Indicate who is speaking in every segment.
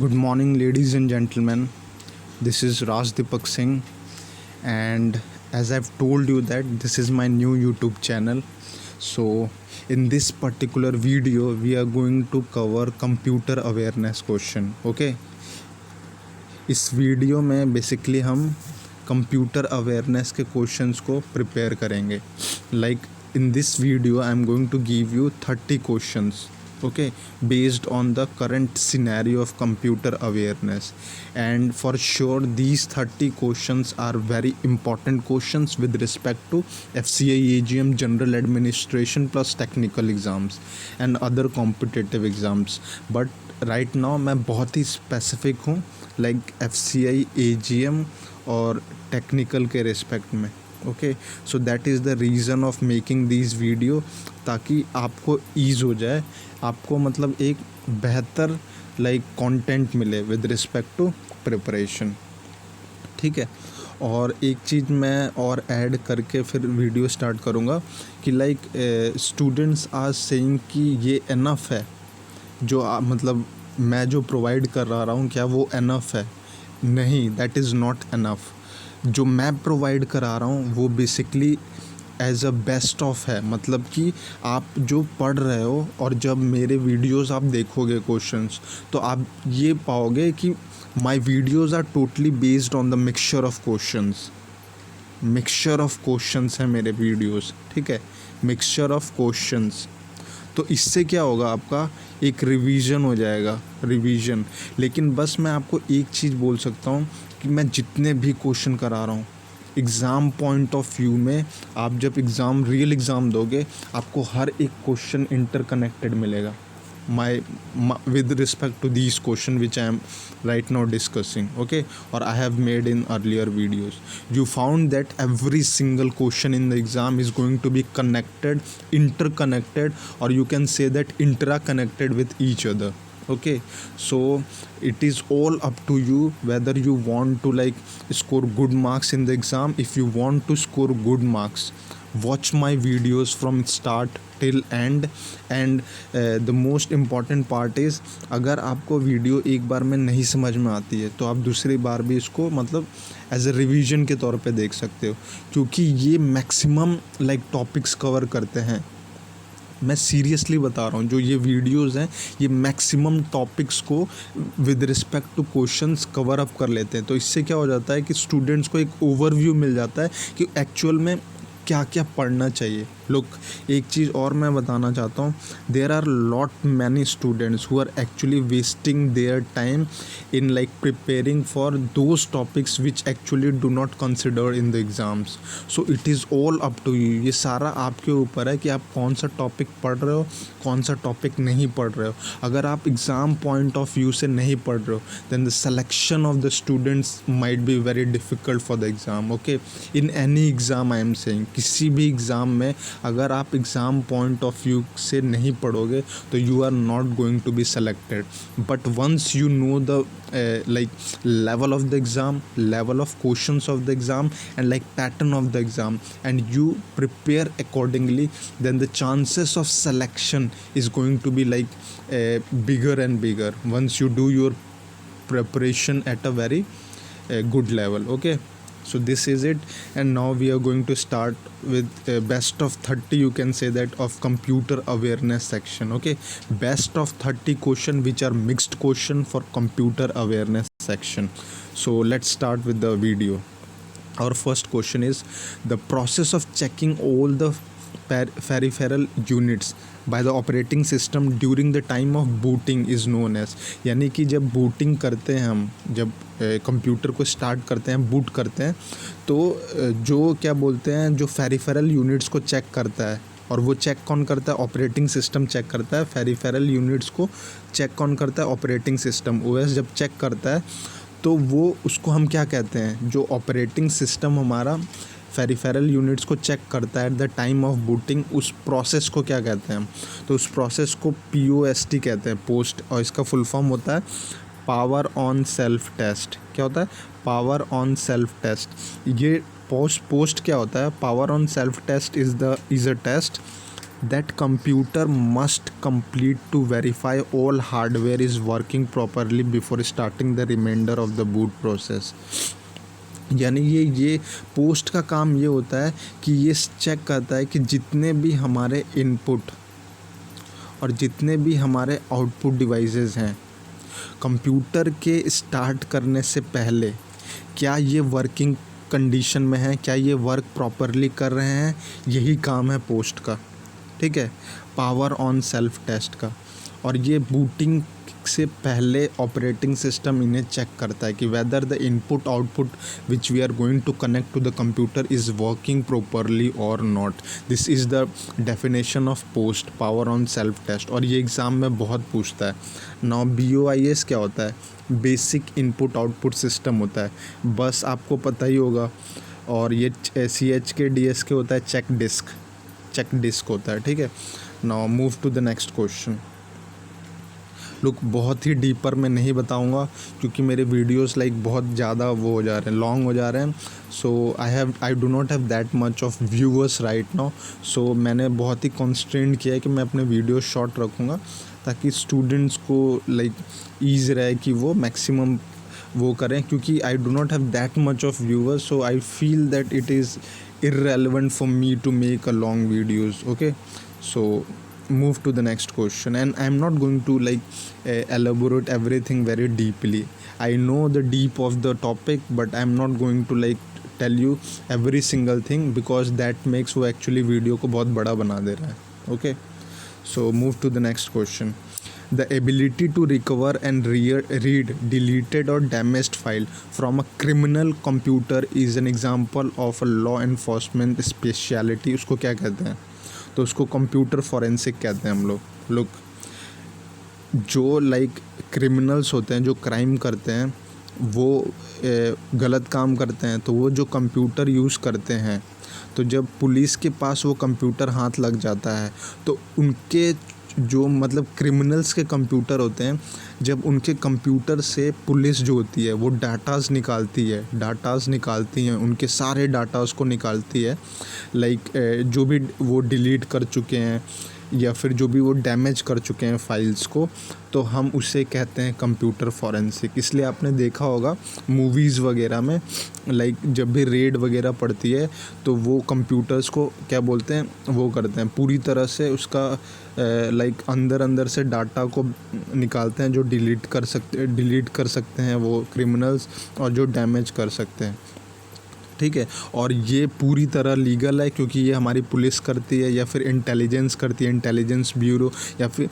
Speaker 1: Good morning, ladies and gentlemen. This is Raj Deepak Singh, and as I've told you that this is my new YouTube channel. So, in this particular video, we are going to cover computer awareness question. Okay. इस video में basically हम computer awareness के questions को prepare करेंगे. Like in this video I am going to give you 30 questions, okay, based on the current scenario of computer awareness, and for sure these 30 questions are very important questions with respect to FCI AGM general administration plus technical exams and other competitive exams. But right now मैं बहुत ही specific हूँ like FCI AGM और technical के respect में. Okay, so that is the reason of making this video, ताकि आपको ease हो जाए, आपको मतलब एक बेहतर लाइक कंटेंट मिले विद रिस्पेक्ट टू प्रिपरेशन. ठीक है. और एक चीज़ मैं और ऐड करके फिर वीडियो स्टार्ट करूँगा कि लाइक स्टूडेंट्स आर सेइंग कि ये इनफ है जो मतलब मैं जो प्रोवाइड कर रहा हूँ, क्या वो इनफ है? नहीं, दैट इज़ नॉट इनफ. जो मैं प्रोवाइड करा रहा हूँ वो basically as a best of है. मतलब कि आप जो पढ़ रहे हो और जब मेरे वीडियोस आप देखोगे क्वेश्चंस, तो आप ये पाओगे कि my videos are totally based on the mixture of questions. Mixture of questions है मेरे वीडियोस. ठीक है, मिक्सचर ऑफ क्वेश्चंस. तो इससे क्या होगा, आपका एक रिवीजन हो जाएगा, रिवीजन. लेकिन बस मैं आपको एक चीज़ बोल सकता हूँ कि मैं जितने भी क्वेश्चन करा रहा हूँ एग्ज़ाम पॉइंट ऑफ व्यू में, आप जब एग्ज़ाम रियल एग्ज़ाम दोगे आपको हर एक क्वेश्चन इंटरकनेक्टेड मिलेगा. माई with respect to these question which I am right now discussing, okay, or I have made in earlier videos, you found that every single question in the exam is going to be connected, interconnected, or you can say that intra-connected with each other. Okay, so it is all up to you whether you want to like score good marks in the exam. If you want to score good marks, watch my videos from start till end. And the most important part is, अगर आपको video एक बार में नहीं समझ में आती है तो आप दूसरी बार भी इसको मतलब एज अ रिवीजन के तौर पे देख सकते हो, क्योंकि ये मैक्सिमम लाइक टॉपिक्स कवर करते हैं. मैं सीरियसली बता रहा हूँ, जो ये वीडियोस हैं ये मैक्सिमम टॉपिक्स को with respect two questions cover up कर लेते हैं. तो इससे क्या हो जाता है कि स्टूडेंट्स को एक ओवरव्यू मिल जाता है कि एक्चुअल में क्या क्या पढ़ना चाहिए. लुक, एक चीज़ और मैं बताना चाहता हूँ, there are lot many students who are actually wasting their time in like preparing for those topics which actually do not consider in the exams. So it is all up to you. ये सारा आपके ऊपर है कि आप कौन सा topic पढ़ रहे हो, कौन सा टॉपिक नहीं पढ़ रहे हो. अगर आप एग्ज़ाम पॉइंट ऑफ व्यू से नहीं पढ़ रहे हो, then the selection of the students might be very difficult for the exam. Okay, in any exam I am saying, किसी भी एग्ज़ाम में अगर आप एग्ज़ाम पॉइंट ऑफ व्यू से नहीं पढ़ोगे तो you are not going to be selected. But once you know the like level of the exam, level of questions of the exam, and like pattern of the exam, and you prepare accordingly, then the chances of selection is going to be like bigger and bigger once you do your preparation at a very good level. Okay, so this is it, and now we are going to start with best of 30, you can say that, of computer awareness section. Okay, best of 30 question which are mixed question for computer awareness section. So let's start with the video. Our first question is, the process of checking all the peripheral units by the operating system during the time of booting is known as. यानी कि जब booting करते हैं हम, जब computer को start करते हैं, बूट करते हैं, तो जो क्या बोलते हैं, जो पेरिफेरल यूनिट्स को चेक करता है, और वो चेक कौन करता है? ऑपरेटिंग सिस्टम चेक करता है. पेरिफेरल यूनिट्स को चेक कौन करता है? Operating system. ओएस जब चेक करता है तो वो उसको हम क्या कहते हैं? जो ऑपरेटिंग सिस्टम हमारा पेरिफेरल यूनिट्स को चेक करता है at the time of booting, उस प्रोसेस को क्या कहते हैं हम? तो उस प्रोसेस को POST कहते हैं, पोस्ट, और इसका फुल फॉर्म होता है पावर ऑन सेल्फ टेस्ट. क्या होता है? Power on self test. ये पोस्ट क्या होता है? Power on self test is a test that computer must complete to verify all hardware is working properly before starting the remainder of the boot process. यानी ये post का काम ये होता है कि ये चेक करता है कि जितने भी हमारे इनपुट और जितने भी हमारे आउटपुट डिवाइसेस हैं कंप्यूटर के स्टार्ट करने से पहले क्या ये वर्किंग कंडीशन में है, क्या ये वर्क प्रॉपरली कर रहे हैं। यही काम है पोस्ट का, ठीक है, पावर ऑन सेल्फ टेस्ट का। और ये बूटिंग से पहले ऑपरेटिंग सिस्टम इन्हें चेक करता है कि whether the input output which we are going to connect to the computer is working properly और not. This is the definition of POST, power on self test. और ये exam में बहुत पूछता है। नाउ BOIS क्या होता है? बेसिक इनपुट आउटपुट सिस्टम होता है, बस आपको पता ही होगा। और ये CHK होता है चेक डिस्क होता है, ठीक है। Now move to the next question. Look, बहुत ही डीपर मैं नहीं बताऊंगा क्योंकि मेरे वीडियोस बहुत ज़्यादा वो हो जा रहे हैं, लॉन्ग हो जा रहे हैं। So I do not have that much of viewers right now. So मैंने बहुत ही कॉन्स्ट्रेंट किया है कि मैं अपने वीडियो शॉर्ट रखूँगा ताकि स्टूडेंट्स को ईज़ रहे कि वो मैक्सिमम वो करें, क्योंकि आई do not have that much of viewers. So I feel that it is irrelevant for me to make a long videos. Okay, so move to the next question, and I'm not going to elaborate everything very deeply. I know the deep of the topic, but I'm not going to tell you every single thing because that makes वो actually video को बहुत बड़ा बना दे रहा है। Okay, so move to the next question. The ability to recover and read deleted or damaged file from a criminal computer is an example of a law enforcement specialty. उसको क्या कहते हैं? तो उसको कंप्यूटर फॉरेंसिक कहते हैं हम लोग। लोग जो क्रिमिनल्स होते हैं, जो क्राइम करते हैं, वो गलत काम करते हैं, तो वो जो कंप्यूटर यूज़ करते हैं, तो जब पुलिस के पास वो कंप्यूटर हाथ लग जाता है तो उनके जो क्रिमिनल्स के कंप्यूटर होते हैं, जब उनके कंप्यूटर से पुलिस जो होती है वो डाटाज़ निकालती हैं, उनके सारे डाटाज़ को निकालती है, जो भी वो डिलीट कर चुके हैं या फिर जो भी वो डैमेज कर चुके हैं फाइल्स को, तो हम उसे कहते हैं कंप्यूटर फॉरेंसिक। इसलिए आपने देखा होगा मूवीज़ वगैरह में जब भी रेड वगैरह पड़ती है तो वो कंप्यूटर्स को क्या बोलते हैं, वो करते हैं पूरी तरह से उसका अंदर से डाटा को निकालते हैं जो डिलीट कर सकते हैं वो क्रिमिनल्स, और जो डैमेज कर सकते हैं, ठीक है। और ये पूरी तरह लीगल है क्योंकि ये हमारी पुलिस करती है या फिर इंटेलिजेंस करती है, इंटेलिजेंस ब्यूरो, या फिर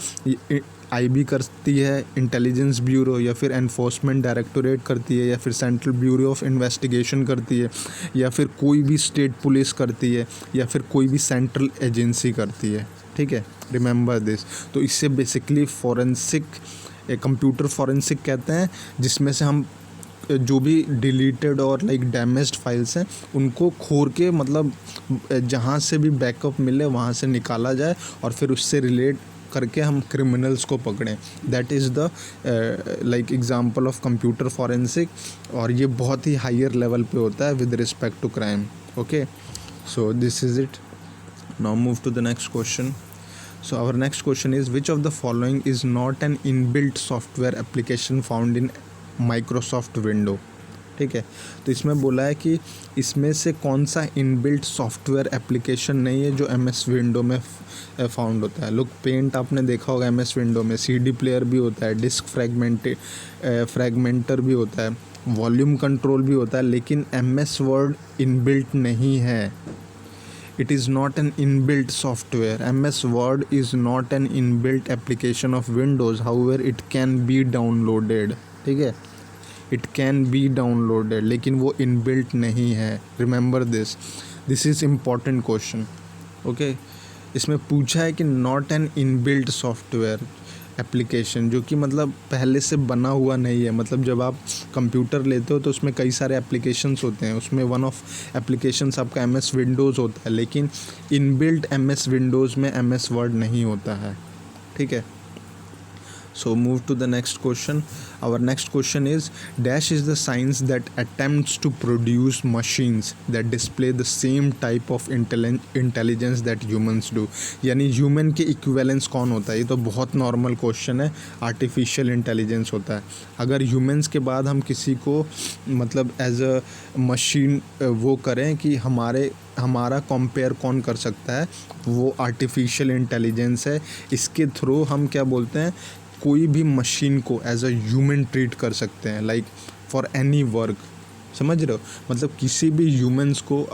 Speaker 1: IB करती है, इंटेलिजेंस ब्यूरो, या फिर एनफोर्समेंट डायरेक्टोरेट करती है, या फिर सेंट्रल ब्यूरो ऑफ इन्वेस्टिगेशन करती है, या फिर कोई भी स्टेट पुलिस करती है, या फिर कोई भी सेंट्रल एजेंसी करती है, ठीक है। Remember this. तो इससे बेसिकली फॉरेंसिक, कंप्यूटर फॉरेंसिक कहते हैं, जिसमें से हम जो भी डिलीटेड और डैमेज्ड फाइल्स हैं उनको खोर के जहाँ से भी बैकअप मिले वहाँ से निकाला जाए और फिर उससे रिलेट करके हम क्रिमिनल्स को पकड़ें। That is the example of computer forensic, और ये बहुत ही हायर लेवल पे होता है with respect to crime. Okay, so this is it. Now move to the next question. So our next question is, which of the following is not an inbuilt software application found in Microsoft Windows? ठीक है, तो इसमें बोला है कि इसमें से कौन सा इनबिल्ट सॉफ्टवेयर एप्लीकेशन नहीं है जो MS विंडो में फाउंड होता है। लुक, पेंट आपने देखा होगा MS विंडो में, CD प्लेयर भी होता है, डिस्क फ्रैगमेंटर भी होता है, वॉल्यूम कंट्रोल भी होता है, लेकिन MS वर्ड इनबिल्ट नहीं है। It is not an inbuilt software. MS Word is not an inbuilt application of Windows. However, it can be downloaded. ठीक है, it can be downloaded, लेकिन वो inbuilt नहीं है। Remember this. This is important question. Okay, इसमें पूछा है कि not an inbuilt software application, जो कि पहले से बना हुआ नहीं है। जब आप कंप्यूटर लेते हो तो उसमें कई सारे एप्लीकेशंस होते हैं, उसमें वन ऑफ एप्लीकेशंस आपका MS विंडोज़ होता है, लेकिन इनबिल्ट MS विंडोज़ में MS वर्ड नहीं होता है, ठीक है। So move to the next question. Our next question is dash is the science that attempts to produce machines that display the same type of intelligence that humans do. यानी human के equivalence कौन होता है? ये तो बहुत normal question है. Artificial intelligence होता है. अगर ह्यूमंस के बाद हम किसी को मतलब एज अ मशीन वो करें कि हमारा कंपेयर कौन कर सकता है, वो आर्टिफिशियल इंटेलिजेंस है. इसके थ्रू हम क्या बोलते हैं, कोई भी मशीन को एज अ ह्यूमन ट्रीट कर सकते हैं, लाइक फॉर एनी वर्क. समझ रहे हो? मतलब किसी भी ह्यूमंस को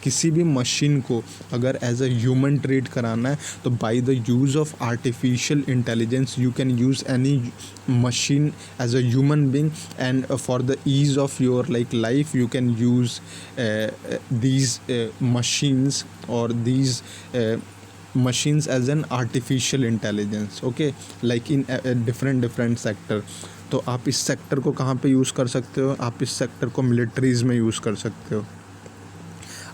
Speaker 1: किसी भी मशीन को अगर एज अ ह्यूमन ट्रीट कराना है तो by the use of artificial intelligence you can use any machine as a human being, and for the ease of your like life you can use these machines or these machines as an artificial intelligence. Okay, like in a different sector. तो आप इस sector को कहाँ पे use कर सकते हो? आप इस सेक्टर को मिलिट्रीज़ में यूज़ कर सकते हो.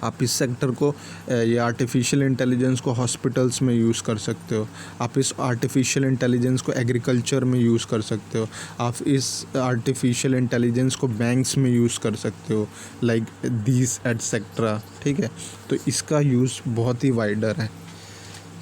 Speaker 1: आप इस सेक्टर को ये आर्टिफिशियल इंटेलिजेंस को हॉस्पिटल्स में यूज़ कर सकते हो. आप इस आर्टिफिशियल इंटेलिजेंस को एग्रीकल्चर में यूज़ कर सकते हो. आप इस आर्टिफिशियल इंटेलिजेंस को बैंक्स में यूज़ कर सकते हो, लाइक दीज एटसेट्रा. ठीक है, तो इसका यूज़ बहुत ही वाइडर है.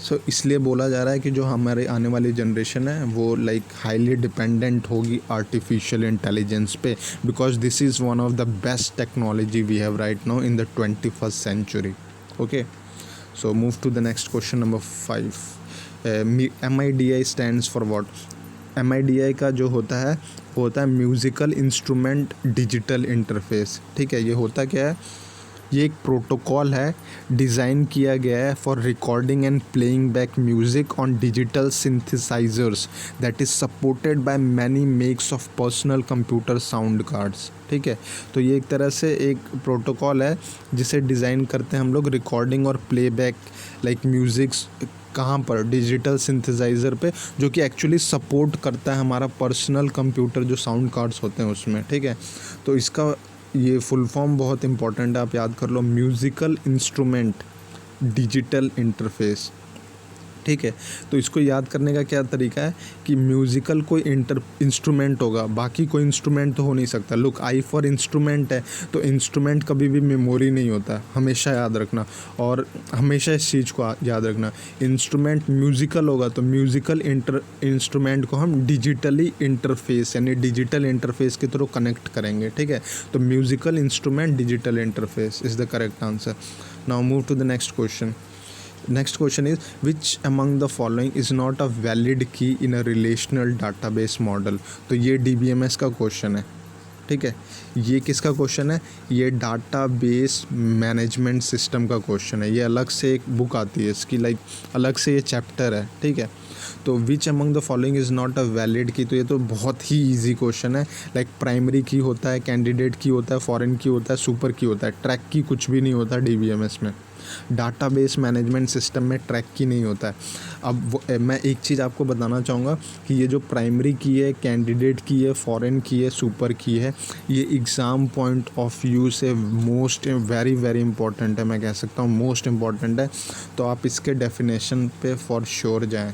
Speaker 1: सो इसलिए बोला जा रहा है कि जो हमारे आने वाली जनरेशन है वो लाइक हाईली डिपेंडेंट होगी आर्टिफिशियल इंटेलिजेंस पे, because this is one of the best technology we have right now in the 21st century. Okay, so move to the next question number 5. MIDI stands for what? MIDI का जो होता है वो होता है musical instrument digital interface. ठीक है, ये होता क्या है? ये एक प्रोटोकॉल है, डिज़ाइन किया गया है for recording and playing back music on digital synthesisers that is supported by many makes of personal computer sound cards. ठीक है, तो ये एक तरह से एक प्रोटोकॉल है जिसे डिज़ाइन करते हैं हम लोग रिकॉर्डिंग और प्लेबैक लाइक म्यूज़िक्स कहाँ पर? डिजिटल सिंथेसाइज़र पे, जो कि एक्चुअली सपोर्ट करता है हमारा पर्सनल कंप्यूटर जो साउंड कार्ड्स होते हैं उसमें. ठीक है, तो इसका ये फुल फॉर्म बहुत इंपॉर्टेंट है, आप याद कर लो, म्यूज़िकल इंस्ट्रूमेंट डिजिटल इंटरफेस. ठीक है, तो इसको याद करने का क्या तरीका है कि म्यूज़िकल कोई इंस्ट्रूमेंट होगा, बाकी कोई इंस्ट्रूमेंट तो हो नहीं सकता. लुक, आई फॉर इंस्ट्रूमेंट है, तो इंस्ट्रूमेंट कभी भी मेमोरी नहीं होता, हमेशा याद रखना. और हमेशा इस चीज़ को याद रखना, इंस्ट्रूमेंट म्यूज़िकल होगा तो म्यूज़िकल इंस्ट्रूमेंट को हम डिजिटली इंटरफेस यानी डिजिटल इंटरफेस के थ्रू कनेक्ट करेंगे. ठीक है, तो musical instrument digital interface is the correct answer. Now move to the next question. Next question is, which among the following is not a valid key in a relational database model? तो ये DBMS का question है. ठीक है, ये किसका question है? ये डाटाबेस मैनेजमेंट सिस्टम का क्वेश्चन है. ये अलग से एक बुक आती है इसकी, लाइक अलग से ये चैप्टर है. ठीक है, तो which among the following is not a valid की, तो ये तो बहुत ही इजी क्वेश्चन है. लाइक प्राइमरी की होता है, कैंडिडेट की होता है, फॉरेन की होता है, सुपर की होता है, ट्रैक की कुछ भी नहीं होता DBMS में. डाटाबेस मैनेजमेंट सिस्टम में ट्रैक की नहीं होता है. अब मैं एक चीज़ आपको बताना चाहूँगा कि ये जो प्राइमरी की है, कैंडिडेट की है, फॉरेन की है, सुपर की है, ये एग्ज़ाम पॉइंट ऑफ व्यू से वेरी इंपॉर्टेंट है. मैं कह सकता हूँ मोस्ट इम्पॉर्टेंट है. तो आप इसके डेफिनेशन पे फॉर श्योर जाएँ.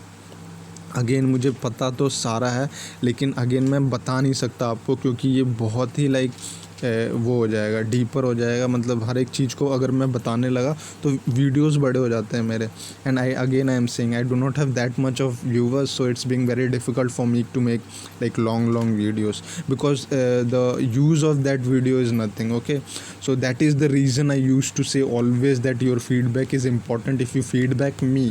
Speaker 1: अगेन मुझे पता तो सारा है, लेकिन अगेन मैं बता नहीं सकता आपको, क्योंकि ये बहुत ही लाइक वो हो जाएगा, डीपर हो जाएगा. मतलब हर एक चीज़ को अगर मैं बताने लगा तो वीडियोस बड़े हो जाते हैं मेरे. And I am saying I do not have that much of viewers, so it's being very difficult for me to make like long videos, because the use of that video is nothing. Okay, so that is the reason I use to say always that your feedback is important. If you feedback me,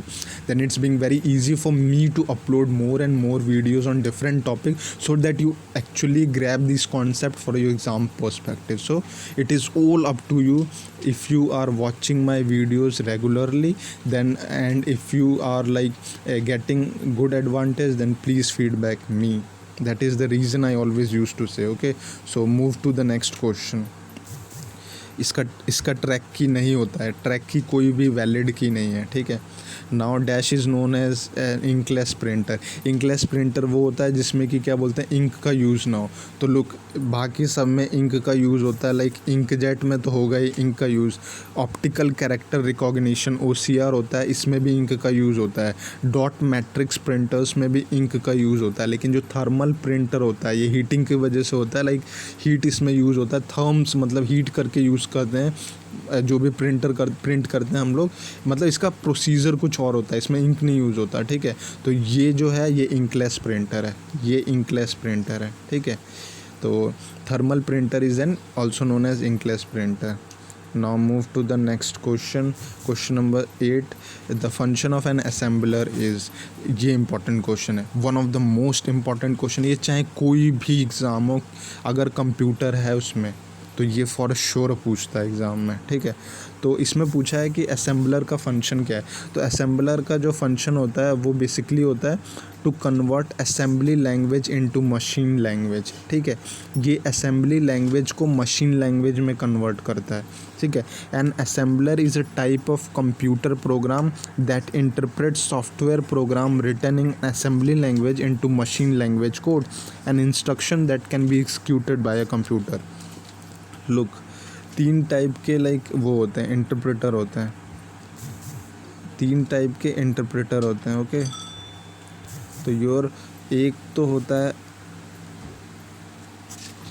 Speaker 1: then it's being very easy for me to upload more and more videos on different topics, so that you actually grab this concept for your exam perspective. So it is all up to you. If you are watching my videos regularly, then, and if you are like getting good advantage, then please feedback me. That is the reason I always used to say. Okay, so move to the next question. इसका इसका track की नहीं होता है, track की कोई भी valid की नहीं है, ठीक है। Now dash is known as inkless printer. Inkless printer वो होता है जिसमें कि क्या बोलते हैं, इंक का यूज़ ना हो। तो लोग बाकी सब में इंक का यूज़ होता है, लाइक इंकजेट में तो होगा ही इंक का use. Optical character recognition OCR होता है, इसमें भी इंक का यूज़ होता है। डॉट मैट्रिक्स प्रिंटर्स में भी इंक का यूज़ होता है। लेकिन जो थर्मल प्रिंटर होता है ये हीटिंग की वजह से होता है, लाइक हीट इसमें यूज़ होता है। थर्म्स मतलब हीट करके यूज़ करते हैं जो भी प्रिंट करते हैं हम लोग, मतलब इसका प्रोसीजर कुछ और होता है, इसमें इंक नहीं यूज़ होता, ठीक है। तो ये जो है ये इंकलेस प्रिंटर है, ये इंकलेस प्रिंटर है, ठीक है। तो thermal printer is an also known as inkless printer. Now move to the next question, question number 8। The function of an assembler is, ये इंपॉर्टेंट क्वेश्चन है, one of the most important question. ये चाहे कोई भी exam हो, अगर computer है उसमें तो ये फॉर श्योर पूछता है एग्ज़ाम में, ठीक है। तो इसमें पूछा है कि असेंबलर का फंक्शन क्या है। तो असेंबलर का जो फंक्शन होता है वो बेसिकली होता है to convert assembly language into machine language, ठीक है। ये असेंबली लैंग्वेज को मशीन लैंग्वेज में कन्वर्ट करता है, ठीक है। An assembler is a type of computer program that interpret software program written in assembly language into machine language code, an instruction that can be executed by a computer. Look, 3 type के like वो होते हैं, interpreter होते हैं, 3 type के interpreter होते हैं, okay. तो योर एक तो होता है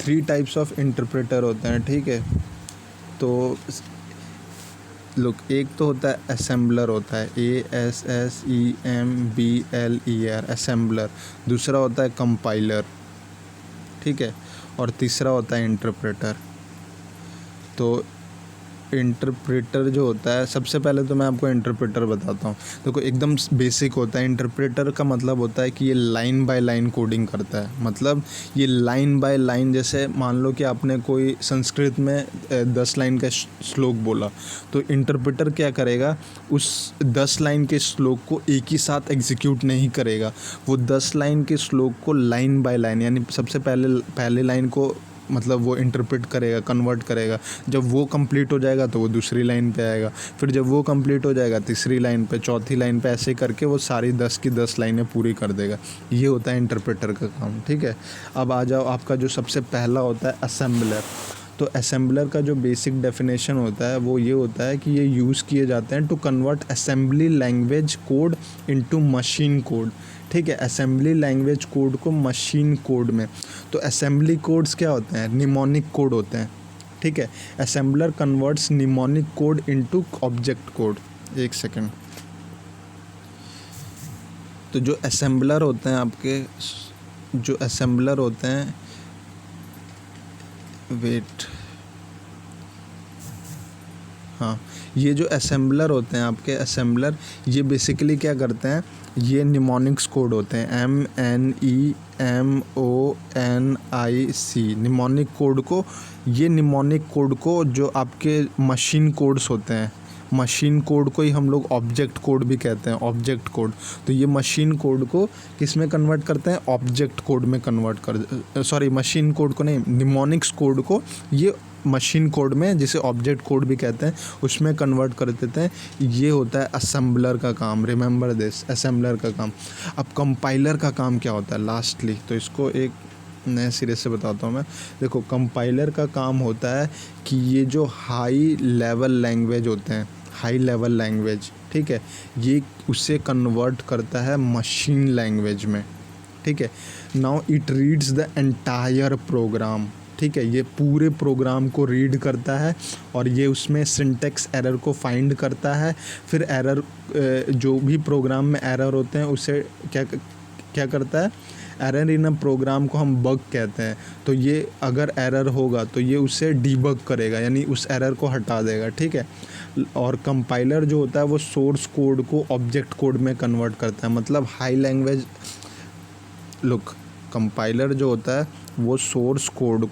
Speaker 1: 3 टाइप्स ऑफ इंटरप्रेटर होते हैं, ठीक है। तो लुक, एक तो होता है असेंबलर होता है, ASSEMBLER असेंबलर। दूसरा होता है कंपाइलर, ठीक है। और तीसरा होता है इंटरप्रेटर। तो इंटरप्रेटर जो होता है, सबसे पहले तो मैं आपको इंटरप्रेटर बताता हूँ। देखो एकदम बेसिक होता है। इंटरप्रेटर का मतलब होता है कि ये लाइन बाय लाइन कोडिंग करता है, मतलब ये लाइन बाय लाइन, जैसे मान लो कि आपने कोई संस्कृत में 10 लाइन का श्लोक बोला, तो इंटरप्रेटर क्या करेगा, उस 10 लाइन के श्लोक को एक ही साथ एग्जीक्यूट नहीं करेगा। वो 10 लाइन के श्लोक को लाइन बाय लाइन, यानी सबसे पहले लाइन को मतलब वो इंटरप्रेट करेगा, कन्वर्ट करेगा। जब वो कंप्लीट हो जाएगा तो वो दूसरी लाइन पे आएगा, फिर जब वो कंप्लीट हो जाएगा तीसरी लाइन पे, चौथी लाइन पे, ऐसे करके वो सारी 10 की 10 लाइनें पूरी कर देगा। ये होता है इंटरप्रेटर का काम, ठीक है। अब आ जाओ, आपका जो सबसे पहला होता है असेंबलर। तो असेंबलर का जो बेसिक डेफिनेशन होता है वो ये होता है कि ये यूज़ किए जाते हैं to convert assembly language code into machine code, ठीक है। असेंबली लैंग्वेज कोड को मशीन कोड में। तो असेंबली कोड्स क्या होते हैं, निमोनिक कोड होते हैं, ठीक है। Assembler converts mnemonic code into object code. एक सेकेंड। तो जो असेंबलर होते हैं आपके, जो असेंबलर होते हैं, वेट, हाँ, ये जो असेंबलर होते हैं आपके असेंबलर, ये बेसिकली क्या करते हैं, ये निमोनिक्स कोड होते हैं, NEMONIC निमोनिक कोड को। ये निमोनिक कोड को जो आपके मशीन कोड्स होते हैं, मशीन कोड को ही हम लोग ऑब्जेक्ट कोड भी कहते हैं, ऑब्जेक्ट कोड। तो ये मशीन कोड को किस में कन्वर्ट करते हैं, ऑब्जेक्ट कोड में कन्वर्ट कर, सॉरी मशीन कोड को नहीं, निमोनिक्स कोड को ये मशीन कोड में, जिसे ऑब्जेक्ट कोड भी कहते हैं, उसमें कन्वर्ट कर देते हैं। ये होता है असेंबलर का काम, रिमेंबर दिस, असेंबलर का काम। अब कंपाइलर का काम क्या होता है लास्टली, तो इसको एक नए सिरे से बताता हूँ मैं। देखो, कंपाइलर का काम होता है कि ये जो हाई लेवल लैंग्वेज होते हैं, हाई लेवल लैंग्वेज, ठीक है, ये उससे कन्वर्ट करता है मशीन लैंग्वेज में, ठीक है। Now it reads the entire program, ठीक है। ये पूरे प्रोग्राम को रीड करता है और ये उसमें सिंटेक्स एरर को फाइंड करता है। फिर एरर, जो भी प्रोग्राम में एरर होते हैं उसे क्या करता है, एरर इन अ प्रोग्राम को हम बग कहते हैं। तो ये अगर एरर होगा तो ये उसे डीबग करेगा, यानी उस एरर को हटा देगा, ठीक है। और कंपाइलर जो होता है वो सोर्स कोड को ऑब्जेक्ट कोड में कन्वर्ट करता है, मतलब हाई लैंग्वेज। लुक, कंपाइलर जो होता है वो सोर्स कोड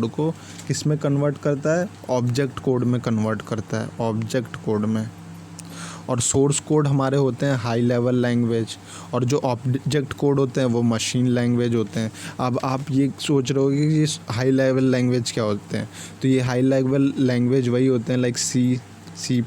Speaker 1: को किस में कन्वर्ट करता है, ऑब्जेक्ट कोड में कन्वर्ट करता है, ऑब्जेक्ट कोड में। और सोर्स कोड हमारे होते हैं हाई लेवल लैंग्वेज, और जो ऑब्जेक्ट कोड होते हैं वो मशीन लैंग्वेज होते हैं। अब आप ये सोच रहे होगे कि ये हाई लेवल लैंग्वेज क्या होते हैं, तो ये हाई लेवल लैंग्वेज वही होते हैं लाइक C++,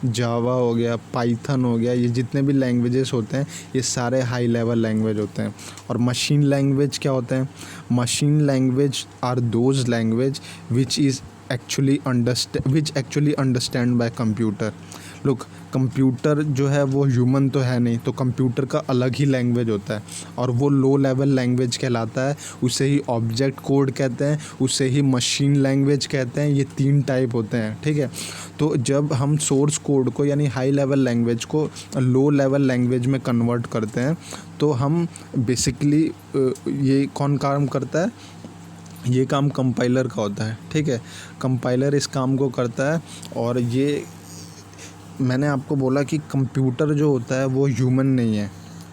Speaker 1: जावा हो गया, पाइथन हो गया, ये जितने भी लैंग्वेजेस होते हैं ये सारे हाई लेवल लैंग्वेज होते हैं। और मशीन लैंग्वेज क्या होते हैं? Machine language are those language which actually understand by computer. Look, computer जो है वो ह्यूमन तो है नहीं, तो कंप्यूटर का अलग ही लैंग्वेज होता है और वो लो लेवल लैंग्वेज कहलाता है। उसे ही ऑब्जेक्ट कोड कहते हैं, उसे ही मशीन लैंग्वेज कहते हैं। ये 3 टाइप होते हैं, ठीक है। तो जब हम सोर्स कोड को यानी हाई लेवल लैंग्वेज को लो लेवल लैंग्वेज में कन्वर्ट करते हैं तो हम बेसिकली ये कौन काम करता है? ये काम कंपाइलर का होता है, ठीक है। कंपाइलर इस काम को करता है। और ये मैंने आपको बोला कि कंप्यूटर जो होता है वो ह्यूमन नहीं है,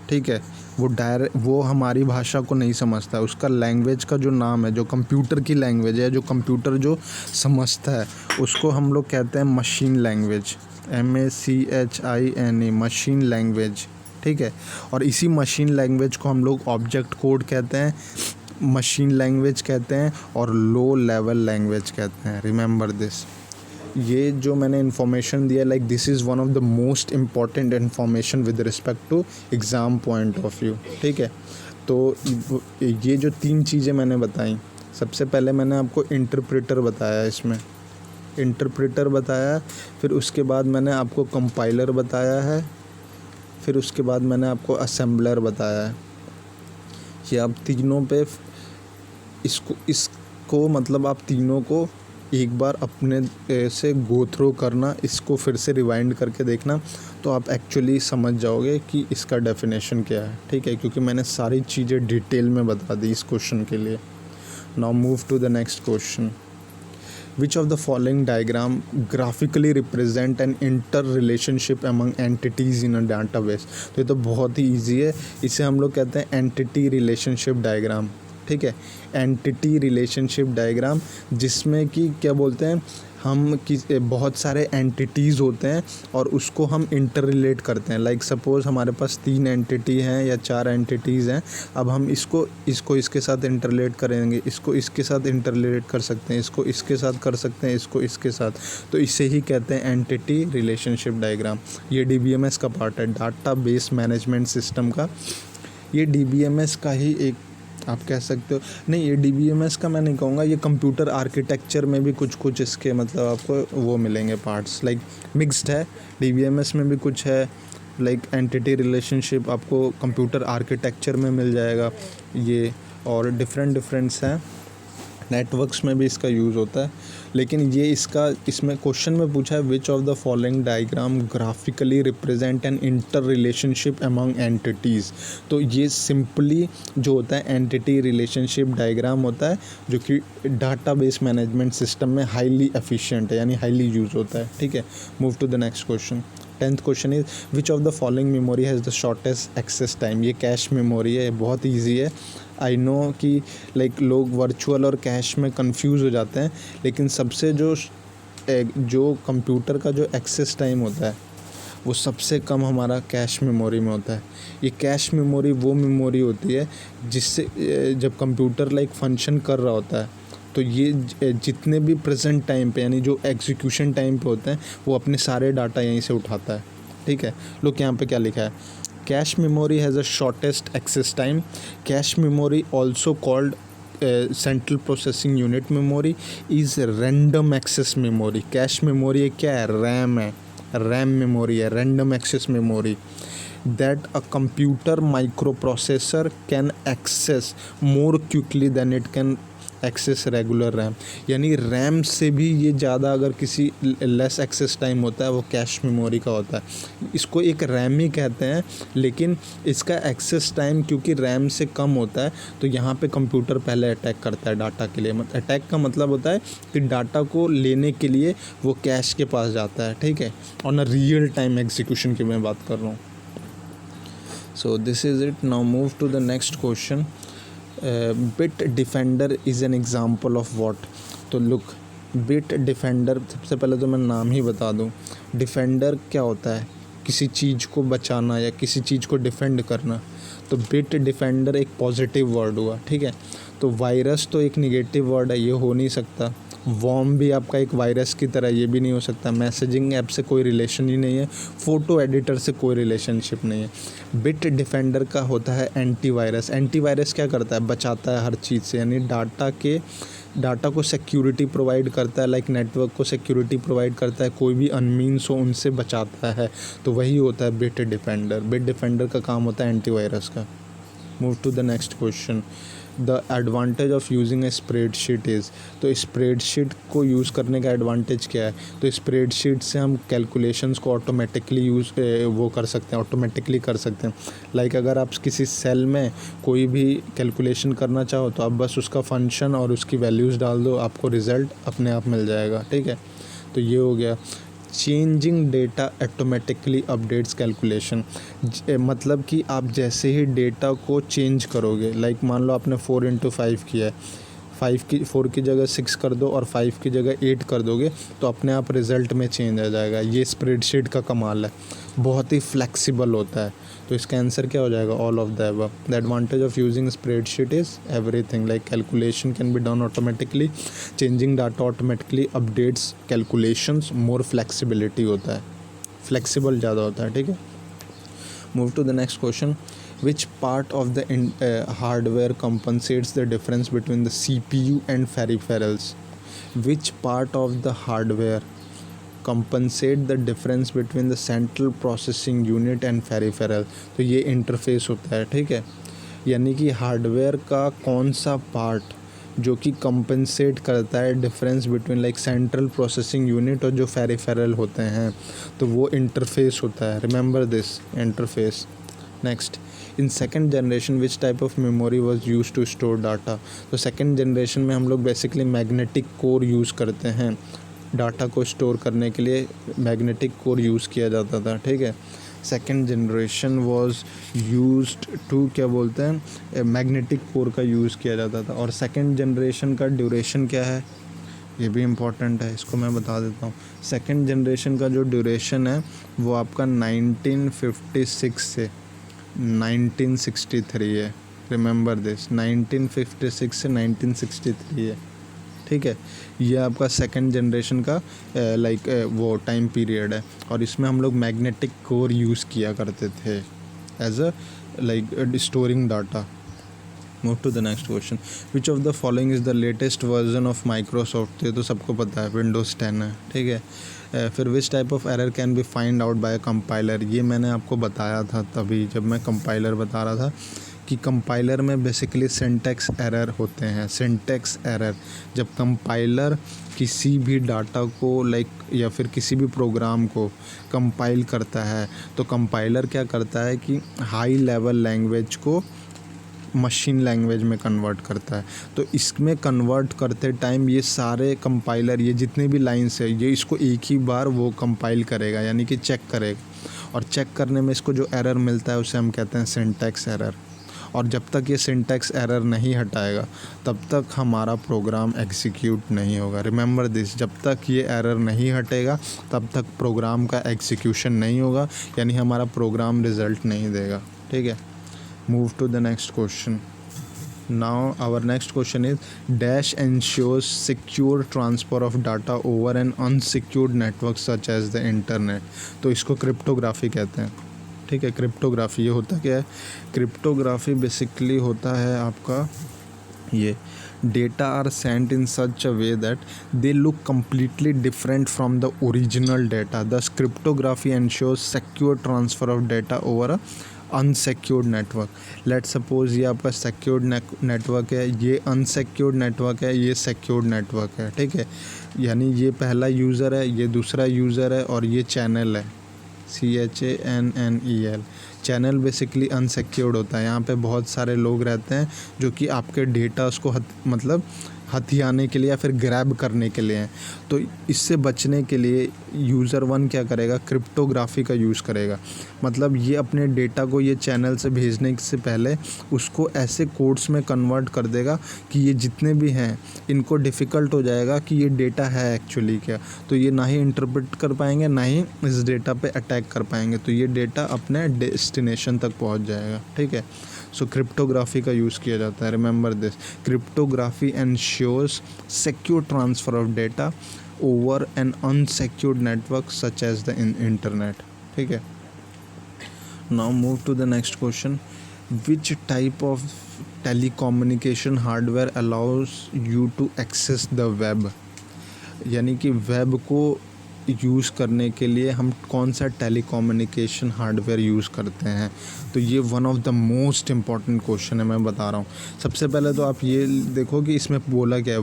Speaker 1: ठीक है। वो हमारी भाषा को नहीं समझता है। उसका लैंग्वेज का जो नाम है, जो कंप्यूटर की लैंग्वेज है, जो कंप्यूटर जो समझता है, उसको हम लोग कहते हैं machine language, MACHINE, machine language, ठीक है। और इसी मशीन लैंग्वेज को हम लोग ऑब्जेक्ट कोड कहते हैं, मशीन लैंग्वेज कहते हैं और लो लेवल लैंग्वेज कहते हैं। Remember this. ये जो मैंने इन्फॉर्मेशन दिया like this is one of the most important information with respect to exam point of view, ठीक है। तो ये जो 3 चीज़ें मैंने बताई, सबसे पहले मैंने आपको इंटरप्रेटर बताया, इसमें इंटरप्रेटर बताया, फिर उसके बाद मैंने आपको कंपाइलर बताया है, फिर उसके बाद मैंने आपको असेंबलर बताया है। ये आप तीनों पे इसको मतलब आप तीनों को एक बार अपने से गो थ्रू करना, इसको फिर से रिवाइंड करके देखना, तो आप एक्चुअली समझ जाओगे कि इसका डेफिनेशन क्या है, ठीक है। क्योंकि मैंने सारी चीज़ें डिटेल में बता दी इस क्वेश्चन के लिए। Now move to the next question. Which of the following diagram graphically represent an interrelationship among entities in a database? तो ये तो बहुत ही ईजी है, इसे हम लोग कहते हैं एंटिटी रिलेशनशिप डायग्राम, ठीक है। एंटिटी रिलेशनशिप डायग्राम, जिसमें कि क्या बोलते हैं हम कि बहुत सारे एंटिटीज़ होते हैं और उसको हम इंटर रिलेट करते हैं। लाइक सपोज़ हमारे पास 3 एंटिटी हैं या 4 एंटिटीज़ हैं। अब हम इसको इसके साथ इंटर रिलेट करेंगे, इसको इसके साथ इंटर रिलेट कर सकते हैं, इसको इसके साथ कर सकते हैं, इसको इसके साथ। तो इसे ही कहते हैं एंटिटी रिलेशनशिप डायग्राम। ये DBMS का पार्ट है, डाटा बेस मैनेजमेंट सिस्टम का। ये DBMS का ही एक आप कह सकते हो, नहीं ये DBMS का मैं नहीं कहूँगा, ये कंप्यूटर आर्किटेक्चर में भी कुछ इसके मतलब आपको वो मिलेंगे पार्ट्स, लाइक मिक्स्ड है। DBMS में भी कुछ है, लाइक एंटिटी रिलेशनशिप आपको कंप्यूटर आर्किटेक्चर में मिल जाएगा ये, और डिफरेंट्स हैं। नेटवर्क्स में भी इसका यूज़ होता है। लेकिन ये इसमें क्वेश्चन में पूछा है विच of the following diagram graphically represent N inter relationship among entities. तो ये सिंपली जो होता है एंटिटी रिलेशनशिप डायग्राम होता है, जो कि डाटाबेस मैनेजमेंट सिस्टम में हाईली एफिशिएंट है, यानी हाईली यूज़ होता है, ठीक है। Move to the next question. 10th question is which of the following memory has the shortest access time. ये कैश मेमोरी है, बहुत ईजी है। आई नो कि लाइक लोग वर्चुअल और कैश में कंफ्यूज हो जाते हैं, लेकिन सबसे जो कंप्यूटर का जो एक्सेस टाइम होता है वो सबसे कम हमारा कैश मेमोरी में होता है। ये कैश मेमोरी वो मेमोरी होती है जिससे जब कंप्यूटर लाइक फंक्शन कर रहा होता है तो ये जितने भी प्रेजेंट टाइम पे यानी जो एग्जीक्यूशन टाइम पे होते हैं वो अपने सारे डाटा यहीं से उठाता है, ठीक है। लोग यहाँ पे क्या लिखा है, cache memory has a shortest access time. Cache memory also called central processing unit memory is random access memory. Cache memory क्या है, रैम है, रैम मेमोरी है, random access memory that a computer microprocessor can access more quickly than it can access regular RAM। यानी RAM से भी ये ज़्यादा अगर किसी लेस एक्सेस टाइम होता है वो कैश मेमोरी का होता है। इसको एक रैम ही कहते हैं, लेकिन इसका एक्सेस टाइम क्योंकि रैम से कम होता है तो यहाँ पे कंप्यूटर पहले अटैक करता है डाटा के लिए। अटैक का मतलब होता है कि डाटा को लेने के लिए वो कैश के पास जाता है, ठीक है। और ना रियल टाइम एग्जीक्यूशन की मैं बात कर रहा हूँ। So this is it. Now move to the next question. Bitdefender is an example of what? तो look, बिट डिफेंडर, सबसे पहले तो मैं नाम ही बता दूं, डिफेंडर क्या होता है, किसी चीज़ को बचाना या किसी चीज़ को डिफेंड करना। तो बिट डिफेंडर एक पॉजिटिव वर्ड हुआ, ठीक है। तो वायरस तो एक निगेटिव वर्ड है, ये हो नहीं सकता। वॉर्म भी आपका एक वायरस की तरह, ये भी नहीं हो सकता। मैसेजिंग ऐप से कोई रिलेशन ही नहीं है, फ़ोटो एडिटर से कोई रिलेशनशिप नहीं है। बिट डिफेंडर का होता है एंटीवायरस। एंटीवायरस क्या करता है, बचाता है हर चीज़ से, यानी डाटा को सिक्योरिटी प्रोवाइड करता है, लाइक नेटवर्क को सिक्योरिटी प्रोवाइड करता है, कोई भी अनमीन्स हो उनसे बचाता है। तो वही होता है बिट डिफेंडर। बिट डिफेंडर का काम होता है एंटीवायरस का। Move to the next question, the advantage of using a spreadsheet is. तो स्प्रेडशीट को यूज़ करने का एडवांटेज क्या है, तो स्प्रेडशीट से हम कैलकुलेशंस को ऑटोमेटिकली वो कर सकते हैं, ऑटोमेटिकली कर सकते हैं। लाइक अगर आप किसी सेल में कोई भी कैलकुलेशन करना चाहो तो आप बस उसका फंक्शन और उसकी वैल्यूज़ डाल दो, आपको रिज़ल्ट अपने आप मिल जाएगा, ठीक है। तो ये हो गया। Changing data automatically updates calculation, मतलब कि आप जैसे ही डेटा को चेंज करोगे, लाइक मान लो आपने 4 × 5 किया है, 4 की जगह 6 कर दो और 5 की जगह 8 कर दोगे तो अपने आप रिज़ल्ट में चेंज आ जाएगा। ये स्प्रेडशीट का कमाल है, बहुत ही फ्लेक्सिबल होता है। तो इसका आंसर क्या हो जाएगा, all of the above. The advantage of using spreadsheet is everything, like calculation can be done automatically, changing data automatically updates calculations, more flexibility होता है, फ्लेक्सिबल ज़्यादा होता है, ठीक है। Move to the next question, which part of the hardware compensates the difference between the CPU and peripherals? Which part of the hardware compensate the difference between the central processing unit and peripheral? तो ये interface होता है, ठीक है। यानी कि hardware का कौन सा पार्ट जो कि कंपनसेट करता है difference between like central processing unit और जो पेरिफेरल होते हैं, तो वो इंटरफेस होता है। Remember this, interface. Next, in second generation which type of memory was use to store data. तो सेकेंड जनरेशन में हम लोग बेसिकली मैग्नेटिक कोर यूज़ करते हैं, डाटा को स्टोर करने के लिए मैग्नेटिक कोर यूज़ किया जाता था, ठीक है। Second generation was used to, क्या बोलते हैं, मैग्नेटिक कोर का यूज़ किया जाता था। और सेकेंड जनरेशन का ड्यूरेशन क्या है, ये भी इम्पॉर्टेंट है, इसको मैं बता देता हूँ। सेकेंड जनरेशन का जो ड्यूरेशन है वो आपका 1956 से 1963 है। रिमेंबर दिस, 1956 से 1963 है, ठीक है। ये आपका सेकंड जनरेशन का लाइक वो टाइम पीरियड है, और इसमें हम लोग मैग्नेटिक कोर यूज़ किया करते थे as a like storing data. Move to the next question, which of the following is the latest version of Microsoft. ये तो सबको पता है, विंडोज़ 10 है, ठीक है। फिर विच type of error can be find out by compiler. ये मैंने आपको बताया था तभी जब मैं कंपाइलर बता रहा था कि कंपाइलर में बेसिकली सिंटैक्स एरर होते हैं। सिंटैक्स एरर, जब कंपाइलर किसी भी डाटा को लाइक या फिर किसी भी प्रोग्राम को कंपाइल करता है तो कंपाइलर क्या करता है कि हाई लेवल लैंग्वेज को मशीन लैंग्वेज में कन्वर्ट करता है। तो इसमें कन्वर्ट करते टाइम ये सारे कंपाइलर, ये जितने भी लाइन्स है, ये इसको एक ही बार वो कंपाइल करेगा, यानी कि चेक करेगा। और चेक करने में इसको जो एरर मिलता है उसे हम कहते हैं सिंटैक्स एरर। और जब तक ये सिंटैक्स एरर नहीं हटाएगा तब तक हमारा प्रोग्राम एग्जीक्यूट नहीं होगा। रिमेंबर दिस, जब तक ये एरर नहीं हटेगा तब तक प्रोग्राम का एग्जीक्यूशन नहीं होगा, यानी हमारा प्रोग्राम रिज़ल्ट नहीं देगा, ठीक है। Move to the next question. Now our next question is, dash ensures secure transfer of data over an unsecured network such as the internet. तो इसको क्रिप्टोग्राफी कहते हैं, ठीक है। क्रिप्टोग्राफी ये होता क्या है, क्रिप्टोग्राफी बेसिकली होता है आपका ये, data are sent in such a way that they look completely different from the original data. Thus cryptography ensures secure transfer of data over a unsecured network. Let suppose ये आपका secured network है, ये unsecured network है, ये secured network है, ठीक है। यानी ये पहला यूज़र है, ये दूसरा यूज़र है, और ये चैनल है, CHANNEL। चैनल बेसिकली अनसिक्योर्ड होता है, यहाँ पे बहुत सारे लोग रहते हैं जो कि आपके डेटा उसको मतलब हथियाने के लिए या फिर ग्रैब करने के लिए हैं। तो इससे बचने के लिए यूज़र वन क्या करेगा, क्रिप्टोग्राफी का यूज़ करेगा। मतलब ये अपने डेटा को ये चैनल से भेजने से पहले उसको ऐसे कोड्स में कन्वर्ट कर देगा कि ये जितने भी हैं इनको डिफ़िकल्ट हो जाएगा कि ये डेटा है एक्चुअली क्या, तो ये ना ही इंटरप्रेट कर पाएंगे ना ही इस डेटा पे अटैक कर पाएंगे, तो ये डेटा अपने डेस्टिनेशन तक पहुंच जाएगा। ठीक है, सो क्रिप्टोग्राफी का यूज़ किया जाता है। Remember this, cryptography ensures secure transfer of data over an unsecured network such as the internet. ठीक है, now move to the next question, which type of telecommunication hardware allows you to access the web. यानी कि web को use करने के लिए हम कौन सा टेलीकम्युनिकेशन हार्डवेयर यूज़ करते हैं। तो ये one of the most important question है, मैं बता रहा हूँ। सबसे पहले तो आप ये देखो कि इसमें बोला क्या है,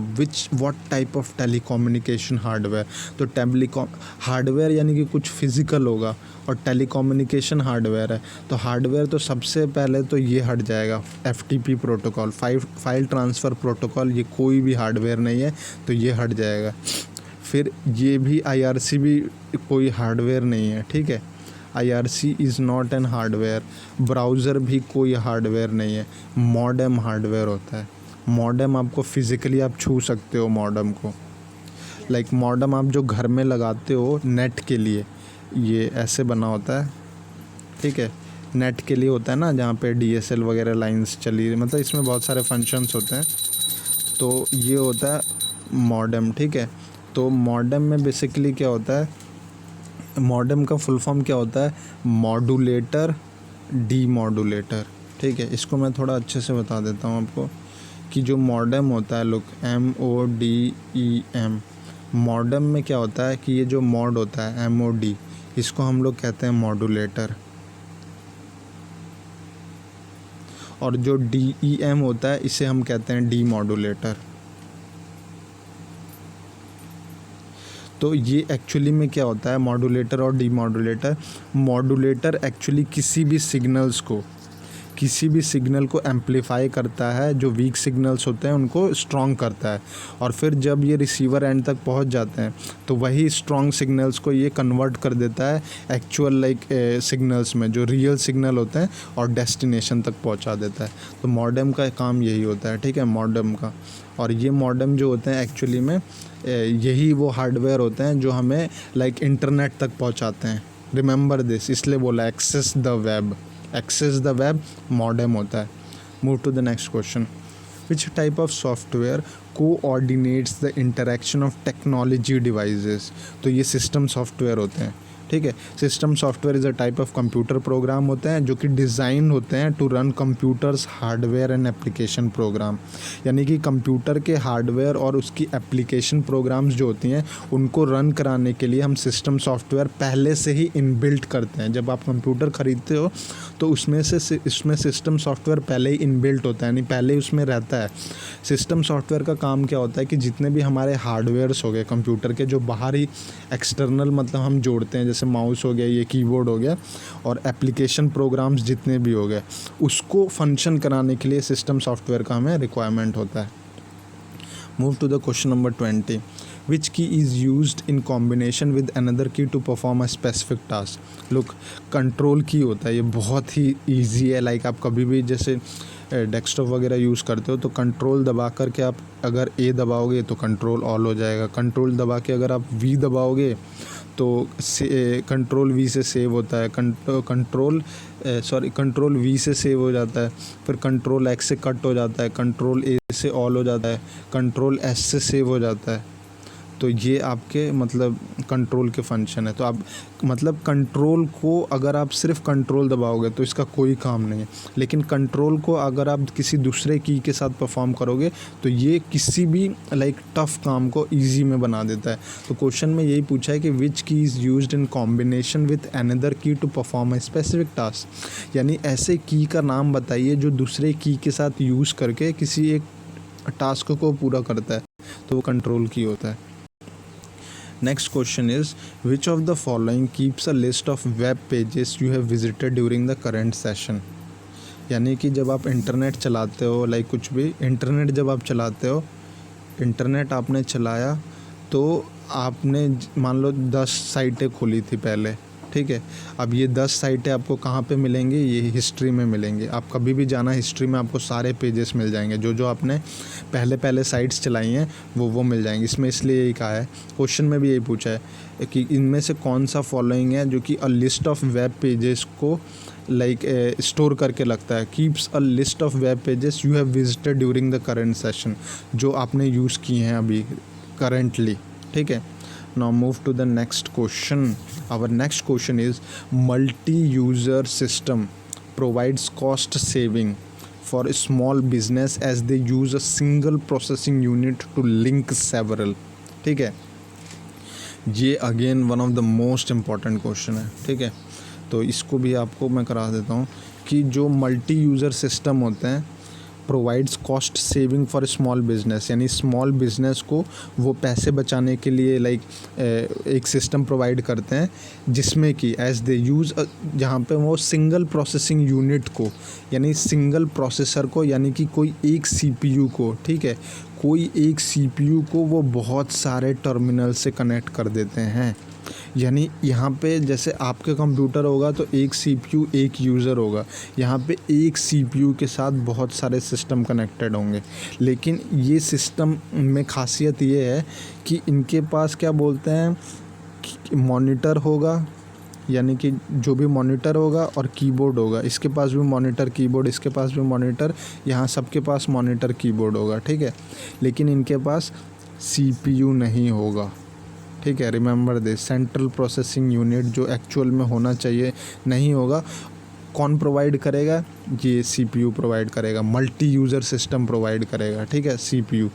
Speaker 1: what type of telecommunication hardware. तो हार्डवेयर यानी कि कुछ फिज़िकल होगा और टेलीकम्युनिकेशन हार्डवेयर है, तो हार्डवेयर तो सबसे पहले तो ये हट जाएगा, FTP protocol, file transfer protocol, ये कोई भी हार्डवेयर नहीं है, तो ये हट जाएगा। फिर ये भी IRC भी कोई हार्डवेयर नहीं है। ठीक है, IRC is not an hardware. Browser भी कोई हार्डवेयर नहीं है, मॉडेम हार्डवेयर होता है। मॉडेम आपको फिज़िकली आप छू सकते हो मॉडेम को, लाइक मॉडेम आप जो घर में लगाते हो नेट के लिए, ये ऐसे बना होता है। ठीक है, नेट के लिए होता है ना, जहाँ पे DSL वगैरह लाइंस चली, मतलब इसमें बहुत सारे फंक्शंस होते हैं, तो ये होता है मॉडेम। ठीक है, तो मॉडेम में बेसिकली क्या होता है, मॉडेम का फुल फॉर्म क्या होता है, मॉड्यूलेटर डीमॉड्यूलेटर। ठीक है, इसको मैं थोड़ा अच्छे से बता देता हूँ आपको कि जो मॉडेम होता है, लुक MODEM, मॉडेम में क्या होता है कि ये जो मॉड होता है MOD, इसको हम लोग कहते हैं मॉड्यूलेटर, और जो DEM होता है इसे हम कहते हैं डीमॉड्यूलेटर। तो ये एक्चुअली में क्या होता है, मॉड्यूलेटर और डीमॉड्यूलेटर। मॉड्यूलेटर एक्चुअली किसी भी सिग्नल को एम्पलीफाई करता है, जो वीक सिग्नल्स होते हैं उनको स्ट्रॉन्ग करता है, और फिर जब ये रिसीवर एंड तक पहुंच जाते हैं तो वही स्ट्रॉन्ग सिग्नल्स को ये कन्वर्ट कर देता है एक्चुअल सिग्नल्स में, जो रियल सिग्नल होते हैं, और डेस्टिनेशन तक पहुंचा देता है। तो मॉडेम का काम यही होता है। ठीक है, मॉडेम का, और ये मॉडेम जो होते हैं एक्चुअली में यही वो हार्डवेयर होते हैं जो हमें इंटरनेट तक पहुंचाते हैं। रिमेंबर दिस, इसलिए बोला एक्सेस द वेब मॉडेम होता है। Move to the next question, which type of software coordinates the interaction of technology devices. तो ये सिस्टम सॉफ्टवेयर होते हैं। ठीक है, system software is a type of computer program होते हैं जो कि डिज़ाइन होते हैं to run computers hardware and application program. यानी कि कंप्यूटर के हार्डवेयर और उसकी एप्लीकेशन प्रोग्राम्स जो होती हैं उनको रन कराने के लिए हम सिस्टम सॉफ्टवेयर पहले से ही इनबिल्ट करते हैं। जब आप कंप्यूटर ख़रीदते हो तो इसमें सिस्टम सॉफ्टवेयर पहले ही इनबिल्ट होता है, यानी पहले ही उसमें रहता है। सिस्टम सॉफ्टवेयर का काम क्या होता है कि जितने भी हमारे हार्डवेयर्स हो गए कंप्यूटर के, जो बाहर ही एक्सटर्नल मतलब हम जोड़ते हैं, जैसे माउस हो गया, ये कीबोर्ड हो गया, और एप्लीकेशन प्रोग्राम्स जितने भी हो गए, उसको फंक्शन कराने के लिए सिस्टम सॉफ्टवेयर का हमें रिक्वायरमेंट होता है। Move to the question number 20, which key is used in combination with another key to perform a specific task. Look, control key होता है, ये बहुत ही ईजी है। लाइक आप कभी भी जैसे डेस्कटॉप वगैरह यूज़ करते हो तो कंट्रोल दबा करके आप अगर A दबाओगे तो कंट्रोल ऑल हो जाएगा, कंट्रोल दबा के अगर आप V दबाओगे तो कंट्रोल V से सेव होता है, कंट्रोल V से सेव हो जाता है, फिर कंट्रोल X से कट हो जाता है, कंट्रोल A से ऑल हो जाता है, कंट्रोल S से सेव हो जाता है। तो ये आपके मतलब कंट्रोल के फंक्शन है। तो आप मतलब कंट्रोल को अगर आप सिर्फ कंट्रोल दबाओगे तो इसका कोई काम नहीं है, लेकिन कंट्रोल को अगर आप किसी दूसरे की के साथ परफॉर्म करोगे तो ये किसी भी टफ़ काम को इजी में बना देता है। तो क्वेश्चन में यही पूछा है कि which key is used in combination with another key to perform a specific task. यानी ऐसे की का नाम बताइए जो दूसरे की के साथ यूज़ करके किसी एक टास्क को पूरा करता है, तो वो कंट्रोल की होता है। Next question is which of the following keeps a list of web pages you have visited during the current session. यानी कि जब आप इंटरनेट चलाते हो, लाइक कुछ भी इंटरनेट जब आप चलाते हो, इंटरनेट आपने चलाया तो आपने मान लो 10 साइटें खोली थी पहले, ठीक है। अब ये 10 साइटें आपको कहाँ पे मिलेंगी, ये हिस्ट्री में मिलेंगी। आप कभी भी जाना हिस्ट्री में आपको सारे पेजेस मिल जाएंगे, जो जो आपने पहले साइट्स चलाई हैं वो मिल जाएंगे। इसमें इसलिए यही कहा है, क्वेश्चन में भी यही पूछा है कि इनमें से कौन सा फॉलोइंग है जो कि a list of web pages को लाइक स्टोर करके लगता है। Keeps a list of web pages you have visited during the current session, जो आपने यूज़ किए हैं अभी करेंटली, ठीक है। Now move to the next question. Our next question is multi-user system provides cost saving for a small business as they use a single processing unit to link several. ठीक है, ये again one of the most important question है, ठीक है। तो इसको भी आपको मैं करा देता हूँ कि जो मल्टी यूज़र सिस्टम होते हैं provides cost saving for small business, यानी स्मॉल बिजनेस को वो पैसे बचाने के लिए लाइक एक सिस्टम प्रोवाइड करते हैं जिसमें कि एज दे यूज़ जहाँ पे वो सिंगल प्रोसेसिंग यूनिट को, यानी सिंगल प्रोसेसर को, यानी कि कोई एक सीपीयू को, ठीक है, कोई एक सीपीयू को वो बहुत सारे टर्मिनल से कनेक्ट कर देते हैं। यानी यहाँ पे जैसे आपके कंप्यूटर होगा तो एक सीपीयू एक यूज़र होगा, यहाँ पे एक सीपीयू के साथ बहुत सारे सिस्टम कनेक्टेड होंगे। लेकिन ये सिस्टम में खासियत ये है कि इनके पास क्या बोलते हैं, मॉनिटर होगा, यानी कि जो भी मॉनिटर होगा और कीबोर्ड होगा, इसके पास भी मॉनिटर कीबोर्ड, इसके पास भी मॉनिटर, यहाँ सबके पास मॉनिटर कीबोर्ड होगा, ठीक है। लेकिन इनके पास सीपीयू नहीं होगा, ठीक है। Remember this, central processing unit जो एक्चुअल में होना चाहिए नहीं होगा। कौन प्रोवाइड करेगा, ये सीपीयू प्रोवाइड करेगा, मल्टी यूज़र सिस्टम प्रोवाइड करेगा, ठीक है, सीपीयू।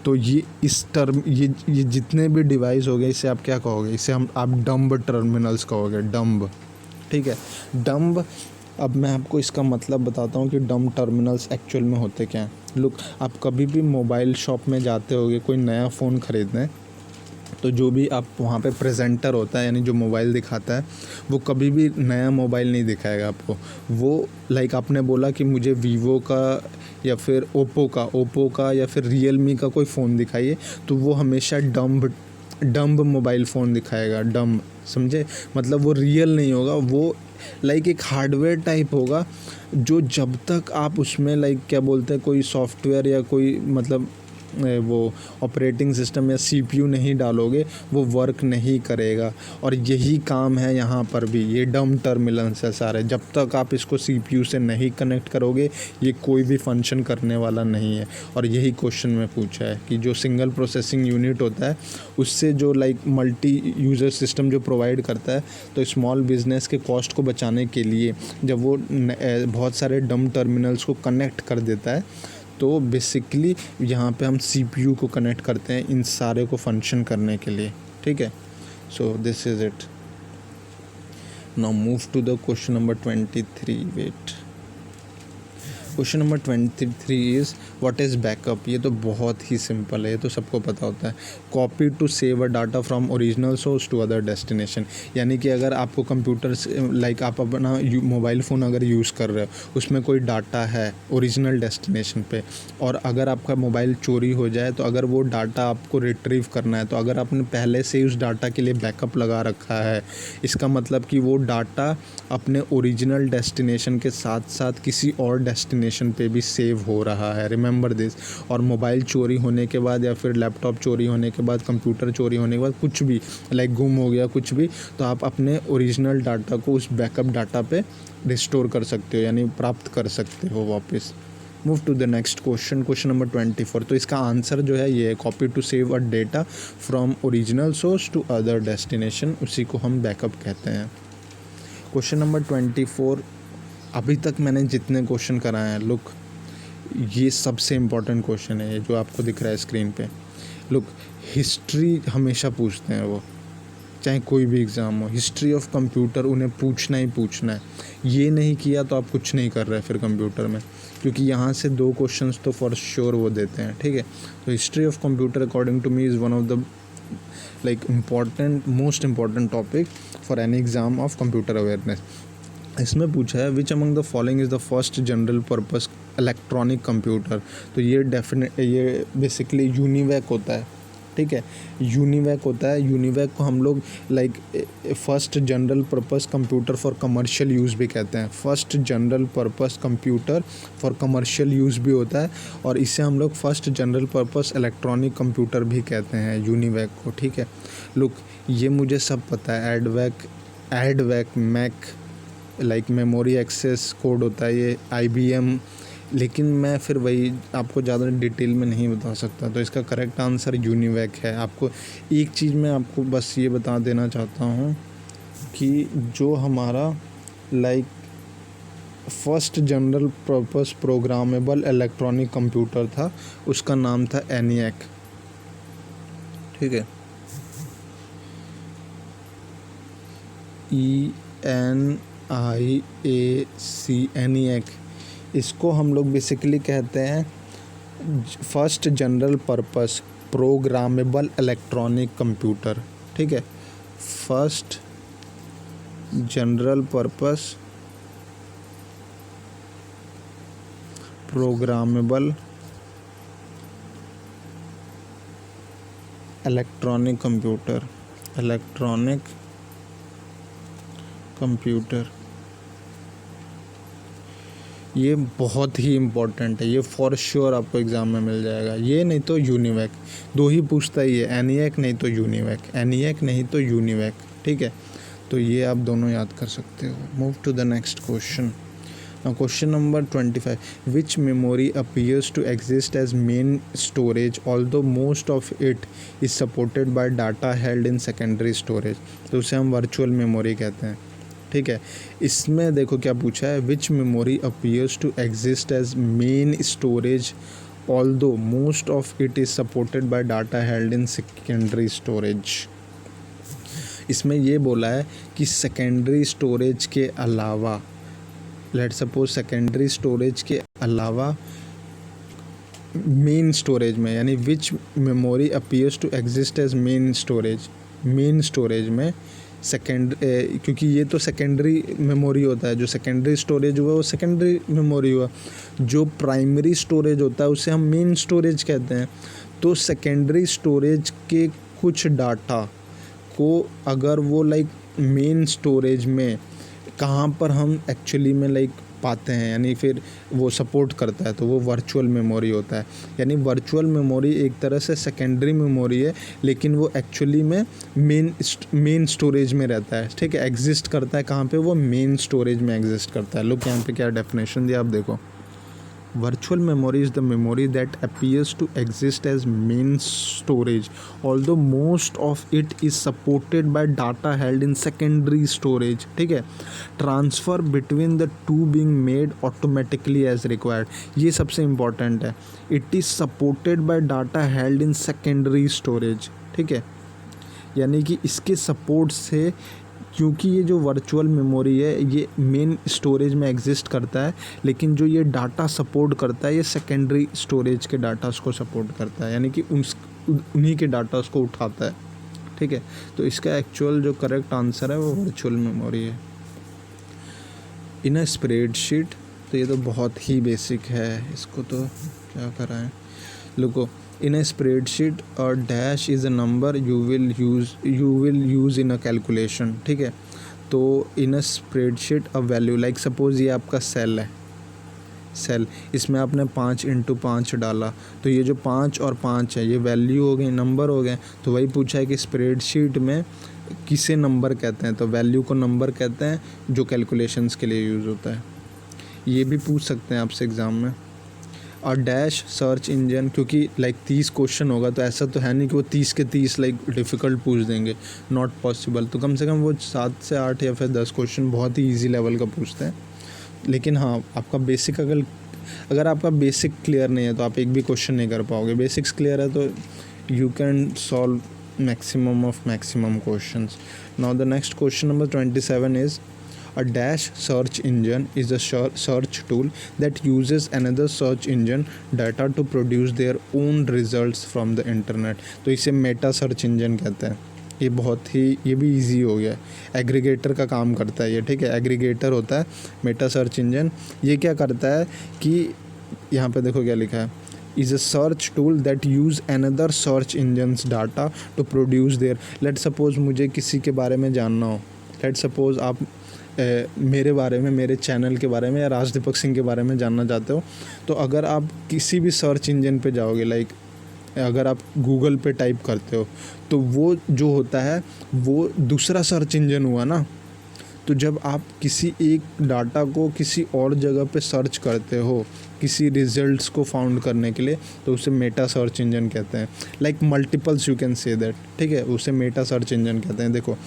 Speaker 1: तो ये इस टर्म ये जितने भी डिवाइस हो गए, इसे आप क्या कहोगे, इसे आप डम्ब टर्मिनल्स कहोगे, डम्ब, ठीक है, डम्ब। अब मैं आपको इसका मतलब बताता हूँ कि डम्ब टर्मिनल्स एक्चुअल में होते क्या हैं। लुक, आप कभी भी मोबाइल शॉप में जाते होगे कोई नया फ़ोन ख़रीदने, तो जो भी आप वहाँ पे प्रेजेंटर होता है, यानी जो मोबाइल दिखाता है, वो कभी भी नया मोबाइल नहीं दिखाएगा आपको। वो लाइक आपने बोला कि मुझे वीवो का या फिर ओप्पो का या फिर रियलमी का कोई फ़ोन दिखाइए, तो वो हमेशा डम्ब मोबाइल फ़ोन दिखाएगा, डम्ब, समझे, मतलब वो रियल नहीं होगा, वो लाइक एक हार्डवेयर टाइप होगा जो जब तक आप उसमें लाइक क्या बोलते हैं कोई सॉफ्टवेयर या कोई मतलब वो ऑपरेटिंग सिस्टम या सीपीयू नहीं डालोगे वो वर्क नहीं करेगा। और यही काम है यहाँ पर भी, ये डम्ब टर्मिनल्स है सारे। जब तक आप इसको सीपीयू से नहीं कनेक्ट करोगे ये कोई भी फंक्शन करने वाला नहीं है। और यही क्वेश्चन में पूछा है कि जो सिंगल प्रोसेसिंग यूनिट होता है उससे जो लाइक मल्टी यूज़र सिस्टम जो प्रोवाइड करता है, तो स्मॉल बिजनेस के कॉस्ट को बचाने के लिए जब वो बहुत सारे डम्ब टर्मिनल्स को कनेक्ट कर देता है, तो बेसिकली यहाँ पे हम सीपीयू को कनेक्ट करते हैं इन सारे को फंक्शन करने के लिए, ठीक है। So this is it. Now move to the question number 23। Wait, question number 23 is what is backup. ये तो बहुत ही सिंपल है, ये तो सबको पता होता है। Copy to save a data from original source to other destination, यानी कि अगर आपको कंप्यूटर से लाइक आप अपना मोबाइल फ़ोन अगर यूज़ कर रहे हो, उसमें कोई डाटा है ओरिजिनल डेस्टिनेशन पे, और अगर आपका मोबाइल चोरी हो जाए तो अगर वो डाटा आपको रिट्रीव करना है, तो अगर आपने पहले से उस डाटा के लिए बैकअप लगा रखा है, इसका मतलब कि वो डाटा अपने ओरिजिनल डेस्टिनेशन के साथ साथ किसी और डेस्टिनेशन पे भी सेव हो रहा है। Remember this. और मोबाइल चोरी होने के बाद या फिर लैपटॉप चोरी होने के बाद, कंप्यूटर चोरी होने के बाद, कुछ भी लाइक गुम हो गया कुछ भी, तो आप अपने ओरिजिनल डाटा को उस बैकअप डाटा पे रिस्टोर कर सकते हो, यानी प्राप्त कर सकते हो वापस। Move to the next question, question number 24। तो इसका आंसर जो है ये है, copy to save a data from original source to other destination, उसी को हम बैकअप कहते हैं। Question number 24। अभी तक मैंने जितने क्वेश्चन कराए हैं, लुक, ये सबसे इम्पॉर्टेंट क्वेश्चन है, ये जो आपको दिख रहा है स्क्रीन पे। लुक, हिस्ट्री हमेशा पूछते हैं वो, चाहे कोई भी एग्ज़ाम हो, हिस्ट्री ऑफ कंप्यूटर उन्हें पूछना ही पूछना है। ये नहीं किया तो आप कुछ नहीं कर रहे फिर कंप्यूटर में, क्योंकि यहाँ से 2 क्वेश्चंस तो फॉर श्योर वो देते हैं, ठीक है। तो history of computer according to me is one of the like most important topic for any exam of computer awareness. इसमें पूछा है which among the following is the first general purpose electronic computer. तो ये basically UNIVAC होता है. ठीक है, UNIVAC होता है. यूनिवैक को हम लोग like first general purpose computer for commercial use भी कहते हैं. First general purpose computer for commercial use भी होता है, और इसे हम लोग first general purpose electronic computer भी कहते हैं यूनिवैक को. ठीक है, लुक ये मुझे सब पता है. EDVAC MAC like memory access code होता है ये IBM, लेकिन मैं फिर वही आपको ज़्यादा डिटेल में नहीं बता सकता. तो इसका करेक्ट आंसर यूनिवैक है. आपको एक चीज़ मैं आपको बस ये बता देना चाहता हूँ कि जो हमारा like first general purpose programmable electronic computer था उसका नाम था ENIAC. ठीक है, ENIAC. इसको हम लोग बेसिकली कहते हैं first general purpose programmable electronic computer. ठीक है, first general purpose programmable electronic computer. ये बहुत ही इम्पोर्टेंट है. ये फॉर श्योर आपको एग्ज़ाम में मिल जाएगा. ये नहीं तो यूनिवैक, दो ही पूछता ही है. ENIAC नहीं तो यूनिवैक. ठीक है, तो ये आप दोनों याद कर सकते हो. Move to the next question. Now question number 25. Which memory appears to exist as main storage although most of it is supported by data held in secondary storage. तो उसे हम वर्चुअल मेमोरी कहते हैं. ठीक है, इसमें देखो क्या पूछा है. Which memory appears to exist as main storage although most of it is supported by data held in secondary storage. इसमें ये बोला है कि सेकेंडरी स्टोरेज के अलावा, लेट्स सपोज सेकेंडरी स्टोरेज के अलावा मेन स्टोरेज में, यानी which memory appears to exist as main storage में क्योंकि ये तो सेकेंडरी मेमोरी होता है. जो सेकेंडरी स्टोरेज हुआ वो सेकेंडरी मेमोरी हुआ. जो प्राइमरी स्टोरेज होता है उसे हम मेन स्टोरेज कहते हैं. तो सेकेंडरी स्टोरेज के कुछ डाटा को अगर वो लाइक मेन स्टोरेज में कहाँ पर हम एक्चुअली में लाइक पाते हैं, यानी फिर वो सपोर्ट करता है, तो वो वर्चुअल मेमोरी होता है. यानी वर्चुअल मेमोरी एक तरह से सेकेंडरी मेमोरी है, लेकिन वो एक्चुअली में मेन स्टोरेज में रहता है. ठीक है, एग्जिस्ट करता है कहाँ पे, वो मेन स्टोरेज में एग्जिस्ट करता है. लोग यहाँ पे क्या डेफिनेशन दिया आप देखो. Virtual memory is the memory that appears to exist as main storage, although most of it is supported by data held in secondary storage. ठीक है, transfer between the two being made automatically as required. ये सबसे important है. It is supported by data held in secondary storage. ठीक है, यानी कि इसके सपोर्ट से, क्योंकि ये जो वर्चुअल मेमोरी है ये मेन स्टोरेज में एग्जिस्ट करता है, लेकिन जो ये डाटा सपोर्ट करता है ये सेकेंडरी स्टोरेज के डाटास को सपोर्ट करता है, यानी कि उन्हीं के डाटास को उठाता है. ठीक है, तो इसका एक्चुअल जो करेक्ट आंसर है वो वर्चुअल मेमोरी है. इन अ स्प्रेडशीट, तो ये तो बहुत ही बेसिक है, इसको तो क्या कराएं. लोगों, in a spreadsheet a dash is a number you will use in a calculation. ठीक है, तो in a spreadsheet a value, like suppose ये आपका सेल है, इसमें आपने 5x5 डाला, तो ये जो 5 और 5 है ये वैल्यू हो गई, नंबर हो गए. तो वही पूछा है कि स्प्रेडशीट में किसे नंबर कहते हैं, तो वैल्यू को नंबर कहते हैं, जो कैलकुलेशंस के लिए यूज़ होता है. ये भी पूछ सकते हैं आपसे एग्ज़ाम में. और डैश सर्च इंजन, क्योंकि लाइक 30 क्वेश्चन होगा, तो ऐसा तो है नहीं कि वो 30 के 30 लाइक डिफ़िकल्ट पूछ देंगे, नॉट पॉसिबल. तो कम से कम वो 7 से 8 या फिर 10 क्वेश्चन बहुत ही इजी लेवल का पूछते हैं. लेकिन हाँ, आपका बेसिक अगर आपका बेसिक क्लियर नहीं है तो आप एक भी क्वेश्चन नहीं कर पाओगे. बेसिक्स क्लियर है तो you can solve maximum questions. Now the next question number 27 is A dash search engine is a search tool that uses another search engine data to produce their own results from the internet. तो इसे Meta search engine कहते हैं. ये बहुत ही, ये भी easy हो गया. एग्रीगेटर का काम करता है ये, ठीक है. एग्रीगेटर होता है मेटा सर्च इंजन. ये क्या करता है कि यहाँ पे देखो क्या लिखा है, is a search tool that use another search engine's data to produce their. let's suppose मुझे किसी के बारे में जानना हो, let's suppose आप मेरे बारे में, मेरे चैनल के बारे में या राजदीपक सिंह के बारे में जानना चाहते हो, तो अगर आप किसी भी सर्च इंजन पे जाओगे, लाइक अगर आप गूगल पे टाइप करते हो, तो वो जो होता है वो दूसरा सर्च इंजन हुआ ना. तो जब आप किसी एक डाटा को किसी और जगह पे सर्च करते हो किसी रिजल्ट्स को फाउंड करने के लिए, तो उसे मेटा सर्च इंजन कहते हैं. Like multiples you can say that, ठीक है. उसे मेटा सर्च इंजन कहते हैं. देखो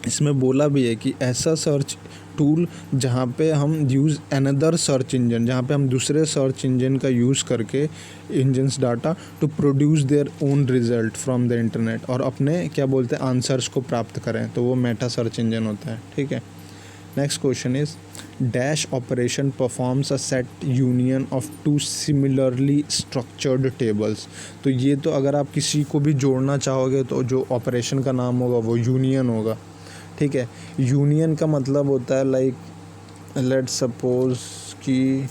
Speaker 1: इसमें बोला भी है कि ऐसा सर्च टूल जहाँ पे हम यूज़ अनदर सर्च इंजन, जहाँ पे हम दूसरे सर्च इंजन का यूज़ करके engines data to produce their own result from the internet, और अपने क्या बोलते हैं आंसर्स को प्राप्त करें, तो वो मेटा सर्च इंजन होता है, ठीक है. Next question is dash operation performs a set union of two similarly structured tables. तो ये तो अगर आप किसी को भी जोड़ना चाहोगे तो जो ऑपरेशन का नाम होगा वो यूनियन होगा, ठीक है. यूनियन का मतलब होता है लाइक लेट्स सपोज कि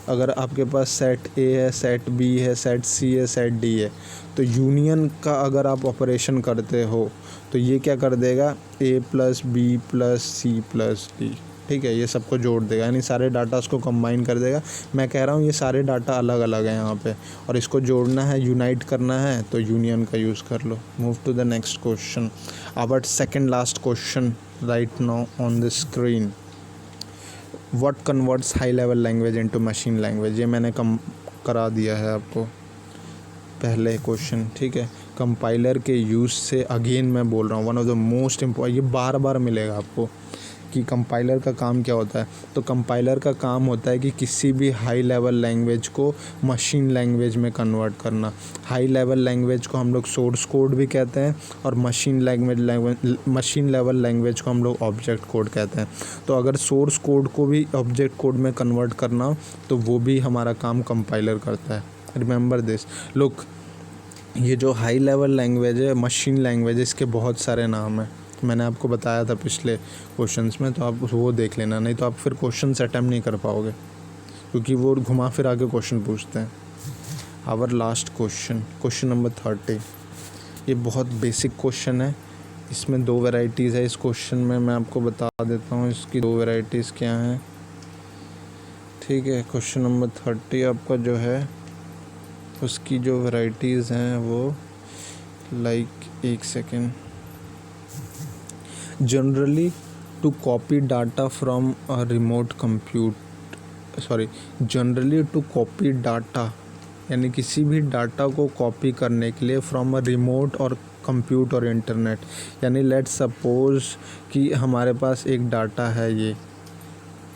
Speaker 1: अगर आपके पास सेट ए है, सेट बी है, सेट सी है, सेट डी है, तो यूनियन का अगर आप ऑपरेशन करते हो तो ये क्या कर देगा, A plus B plus C plus D, ठीक है. ये सबको जोड़ देगा, यानी सारे डाटा उसको कंबाइन कर देगा. मैं कह रहा हूँ ये सारे डाटा अलग अलग हैं यहाँ पे, और इसको जोड़ना है, यूनाइट करना है, तो यूनियन का यूज़ कर लो. Move to the next question. Our second last question right now on the screen. What converts high level language into machine language. ये मैंने कम करा दिया है आपको पहले क्वेश्चन, ठीक है. कंपाइलर के यूज़ से अगेन मैं बोल रहा हूँ, one of the most important, ये बार बार मिलेगा आपको कि कंपाइलर का काम क्या होता है. तो कंपाइलर का काम होता है कि किसी भी हाई लेवल लैंग्वेज को मशीन लैंग्वेज में कन्वर्ट करना. हाई लेवल लैंग्वेज को हम लोग सोर्स कोड भी कहते हैं, और मशीन लेवल लैंग्वेज को हम लोग ऑब्जेक्ट कोड कहते हैं. तो अगर सोर्स कोड को भी ऑब्जेक्ट कोड में कन्वर्ट करना हो तो वो भी हमारा काम कंपाइलर करता है. Remember this. लुक, ये जो हाई लेवल लैंग्वेज है, मशीन लैंग्वेज, इसके बहुत सारे नाम हैं. मैंने आपको बताया था पिछले क्वेश्चंस में, तो आप वो देख लेना, नहीं तो आप फिर क्वेश्चन अटेम्प्ट नहीं कर पाओगे, क्योंकि वो घुमा फिरा के क्वेश्चन पूछते हैं. Our last question, question number 30. ये बहुत बेसिक क्वेश्चन है. इसमें 2 वैरायटीज़ है. इस क्वेश्चन में मैं आपको बता देता हूँ इसकी 2 वैरायटीज़ क्या हैं, ठीक है. क्वेश्चन नंबर 30 आपका जो है उसकी जो वैरायटीज़ हैं वो लाइक, एक second. Generally to copy data from a remote generally to copy data, यानी किसी भी डाटा को कॉपी करने के लिए फ्रॉम अ रिमोट और कंप्यूट और इंटरनेट. यानी लेट्स सपोज कि हमारे पास एक डाटा है, ये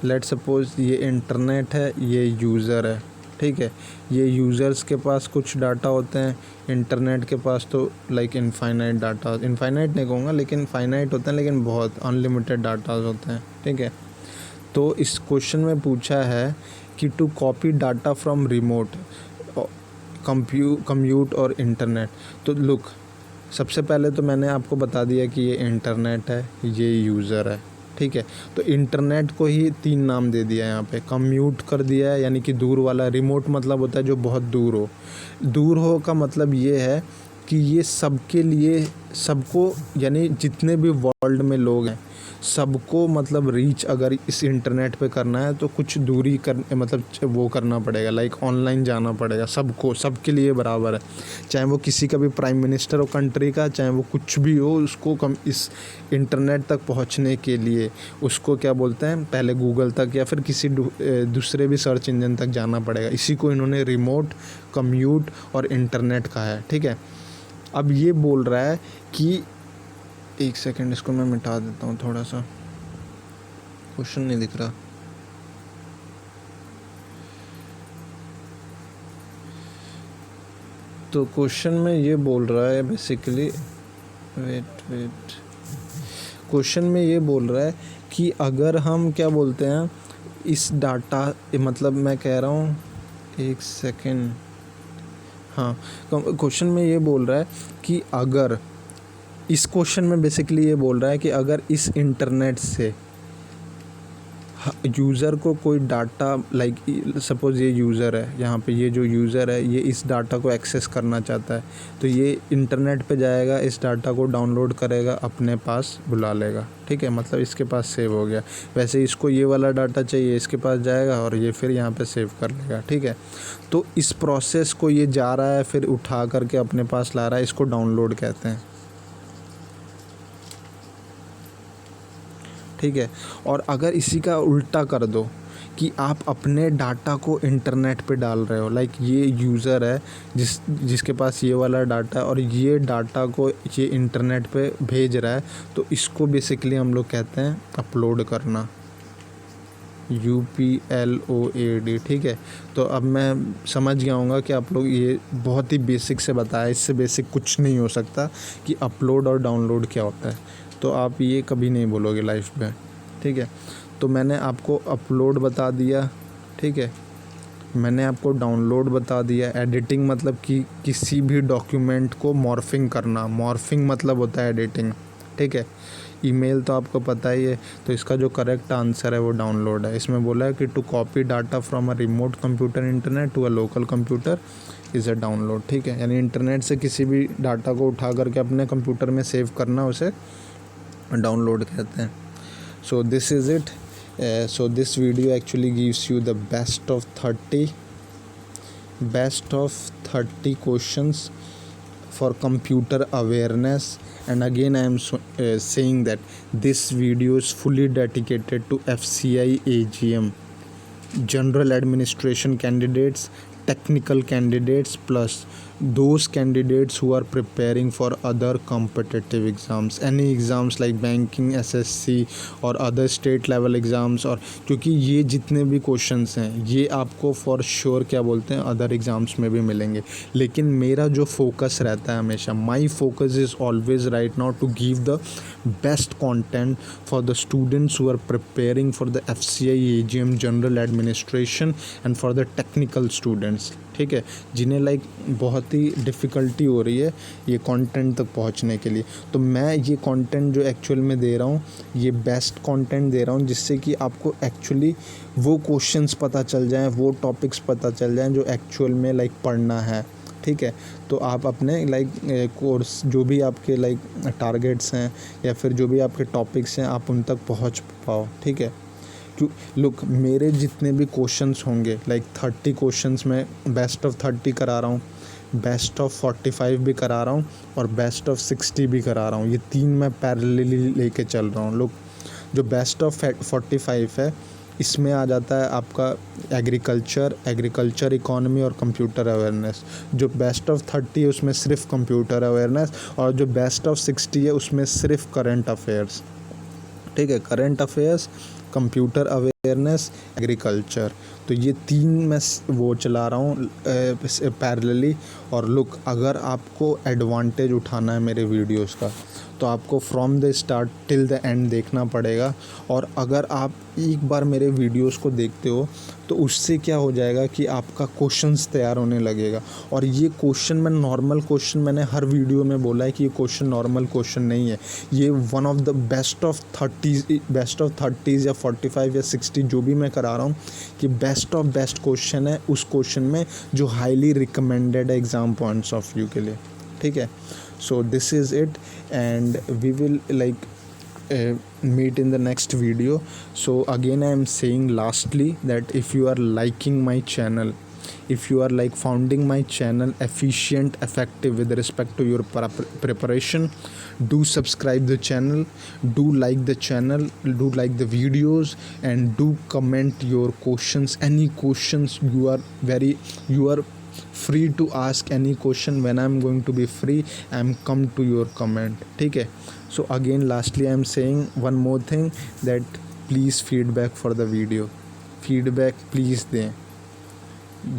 Speaker 1: लेट्स सपोज ये इंटरनेट है, ये यूज़र है, ठीक है. ये यूज़र्स के पास कुछ डाटा होते हैं, इंटरनेट के पास तो लाइक इनफाइनाइट डाटा, इनफाइनाइट नहीं कहूँगा लेकिन फाइनाइट होते हैं, लेकिन बहुत अनलिमिटेड डाटा होते हैं, ठीक है. तो इस क्वेश्चन में पूछा है कि to copy data from remote, compute और इंटरनेट. तो लुक, सबसे पहले तो मैंने आपको बता दिया कि ये इंटरनेट है, ये यूज़र है, ठीक है. तो इंटरनेट को ही 3 नाम दे दिया है यहाँ पे. कम्यूट कर दिया है यानी कि दूर वाला. रिमोट मतलब होता है जो बहुत दूर हो. दूर हो का मतलब ये है कि ये सबके लिए, सबको, यानी जितने भी वर्ल्ड में लोग हैं सबको मतलब रीच अगर इस इंटरनेट पे करना है तो कुछ दूरी कर, मतलब वो करना पड़ेगा, लाइक ऑनलाइन जाना पड़ेगा. सबको, सबके लिए बराबर है, चाहे वो किसी का भी प्राइम मिनिस्टर हो कंट्री का, चाहे वो कुछ भी हो, उसको कम इस इंटरनेट तक पहुंचने के लिए उसको क्या बोलते हैं, पहले गूगल तक या फिर किसी दूसरे भी सर्च इंजन तक जाना पड़ेगा. इसी को इन्होंने रिमोट, कम्यूट और इंटरनेट कहा है, ठीक है. अब ये बोल रहा है कि, एक सेकंड, इसको मैं मिटा देता हूँ थोड़ा सा, क्वेश्चन नहीं दिख रहा. तो क्वेश्चन में ये बोल रहा है बेसिकली, क्वेश्चन में ये बोल रहा है कि अगर हम क्या बोलते हैं इस डाटा, मतलब मैं कह रहा हूँ, एक सेकेंड, हाँ, क्वेश्चन में ये बोल रहा है कि अगर, इस क्वेश्चन में बेसिकली ये बोल रहा है कि अगर इस इंटरनेट से यूज़र को कोई डाटा, लाइक सपोज़ ये यूज़र है, यहाँ पे ये जो यूज़र है ये इस डाटा को एक्सेस करना चाहता है, तो ये इंटरनेट पे जाएगा, इस डाटा को डाउनलोड करेगा, अपने पास बुला लेगा, ठीक है, मतलब इसके पास सेव हो गया। वैसे इसको ये वाला डाटा चाहिए, इसके पास जाएगा और ये फिर यहाँ पे सेव कर लेगा, ठीक है। तो इस प्रोसेस को ये जा रहा है, फिर उठा करके अपने पास ला रहा है, इसको डाउनलोड कहते हैं, ठीक है। और अगर इसी का उल्टा कर दो कि आप अपने डाटा को इंटरनेट पे डाल रहे हो, लाइक ये यूज़र है जिसके पास ये वाला डाटा है और ये डाटा को ये इंटरनेट पे भेज रहा है, तो इसको बेसिकली हम लोग कहते हैं अपलोड करना, UPLOAD, ठीक है। तो अब मैं समझ गया हूँगा कि आप लोग, ये बहुत ही बेसिक से बताया, इससे बेसिक कुछ नहीं हो सकता कि अपलोड और डाउनलोड क्या होता है, तो आप ये कभी नहीं बोलोगे लाइफ में, ठीक है। तो मैंने आपको अपलोड बता दिया, ठीक है, मैंने आपको डाउनलोड बता दिया। एडिटिंग मतलब कि किसी भी डॉक्यूमेंट को मॉर्फिंग करना, मॉर्फिंग मतलब होता है एडिटिंग, ठीक है। ईमेल तो आपको पता ही है, तो इसका जो करेक्ट आंसर है वो डाउनलोड है। इसमें बोला है कि to copy data from a remote computer internet to a local computer is a download, ठीक है। यानी इंटरनेट से किसी भी डाटा को उठा करके अपने कंप्यूटर में सेव करना, उसे डाउनलोड कहते हैं। सो this is it. So this video actually gives you the best of 30 questions for computer awareness, and again I am saying that this video is fully dedicated to FCI AGM, general administration candidates, technical candidates, plus those candidates who are preparing for other competitive exams, any exams like banking, SSC और other state level exams। और क्योंकि ये जितने भी questions हैं ये आपको for sure क्या बोलते हैं अदर एग्ज़ाम्स में भी मिलेंगे, लेकिन मेरा जो फोकस रहता है हमेशा, my focus is always right now to give the best content for the students who are preparing for the FCI AGM general administration and for the technical students, ठीक है, जिन्हें लाइक बहुत ही डिफ़िकल्टी हो रही है ये कंटेंट तक पहुंचने के लिए। तो मैं ये कंटेंट जो एक्चुअल में दे रहा हूँ, ये बेस्ट कंटेंट दे रहा हूँ जिससे कि आपको एक्चुअली वो क्वेश्चंस पता चल जाएं, वो टॉपिक्स पता चल जाएं जो एक्चुअल में लाइक पढ़ना है, ठीक है। तो आप अपने लाइक कोर्स, जो भी आपके लाइक टारगेट्स हैं या फिर जो भी आपके टॉपिक्स हैं, आप उन तक पहुँच पाओ, ठीक है। लुक, मेरे जितने भी क्वेश्चंस होंगे, लाइक 30 क्वेश्चंस मैं बेस्ट ऑफ 30 करा रहा हूँ, बेस्ट ऑफ 45 भी करा रहा हूँ और बेस्ट ऑफ 60 भी करा रहा हूँ। ये 3 मैं पैरेलली लेके चल रहा हूँ। लुक, जो बेस्ट ऑफ 45 है इसमें आ जाता है आपका एग्रीकल्चर इकोनॉमी और कंप्यूटर अवेयरनेस। जो बेस्ट ऑफ 30 है उसमें सिर्फ कंप्यूटर अवेयरनेस, और जो बेस्ट ऑफ 60 है उसमें सिर्फ करंट अफेयर्स, ठीक है, current affairs, computer awareness, agriculture. तो ये 3 मैं वो चला रहा हूँ पैरेलली। और लुक, अगर आपको एडवांटेज उठाना है मेरे वीडियोस का तो आपको from the start till the end देखना पड़ेगा। और अगर आप एक बार मेरे वीडियोस को देखते हो तो उससे क्या हो जाएगा कि आपका क्वेश्चंस तैयार होने लगेगा। और ये क्वेश्चन, मैं नॉर्मल क्वेश्चन, मैंने हर वीडियो में बोला है कि ये क्वेश्चन नॉर्मल क्वेश्चन नहीं है, ये one of the best of 30 या 45 या 60 जो भी मैं करा रहा हूँ कि बेस्ट ऑफ बेस्ट क्वेश्चन है उस क्वेश्चन में जो हाईली रिकमेंडेड है एग्ज़ाम पॉइंट्स ऑफ व्यू के लिए, ठीक है। So this is it, and we will meet in the next video. So again I am saying lastly that if you are liking my channel, if you are like finding my channel efficient, effective with respect to your preparation, do subscribe the channel, do like the channel, do like the videos, and do comment your questions, any questions you are free to ask any question. When I'm going to be free, I'm come to your comment, ठीक है। So again lastly I'm saying one more thing, that please feedback for the video, feedback please दें,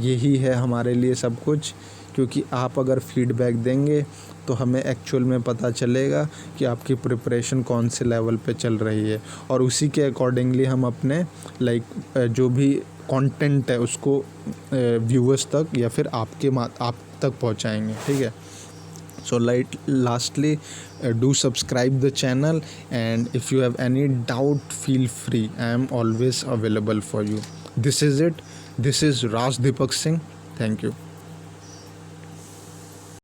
Speaker 1: यही है हमारे लिए सब कुछ, क्योंकि आप अगर फीडबैक देंगे तो हमें एक्चुअल में पता चलेगा कि आपकी प्रिपरेशन कौन से लेवल पे चल रही है, और उसी के अकॉर्डिंगली हम अपने जो भी कंटेंट है उसको व्यूअर्स तक या फिर आप तक पहुंचाएंगे, ठीक है। So lastly, do subscribe the channel, and if you have any doubt, feel free. I am always available for you. This is it. This is Raj Deepak Singh. Thank you.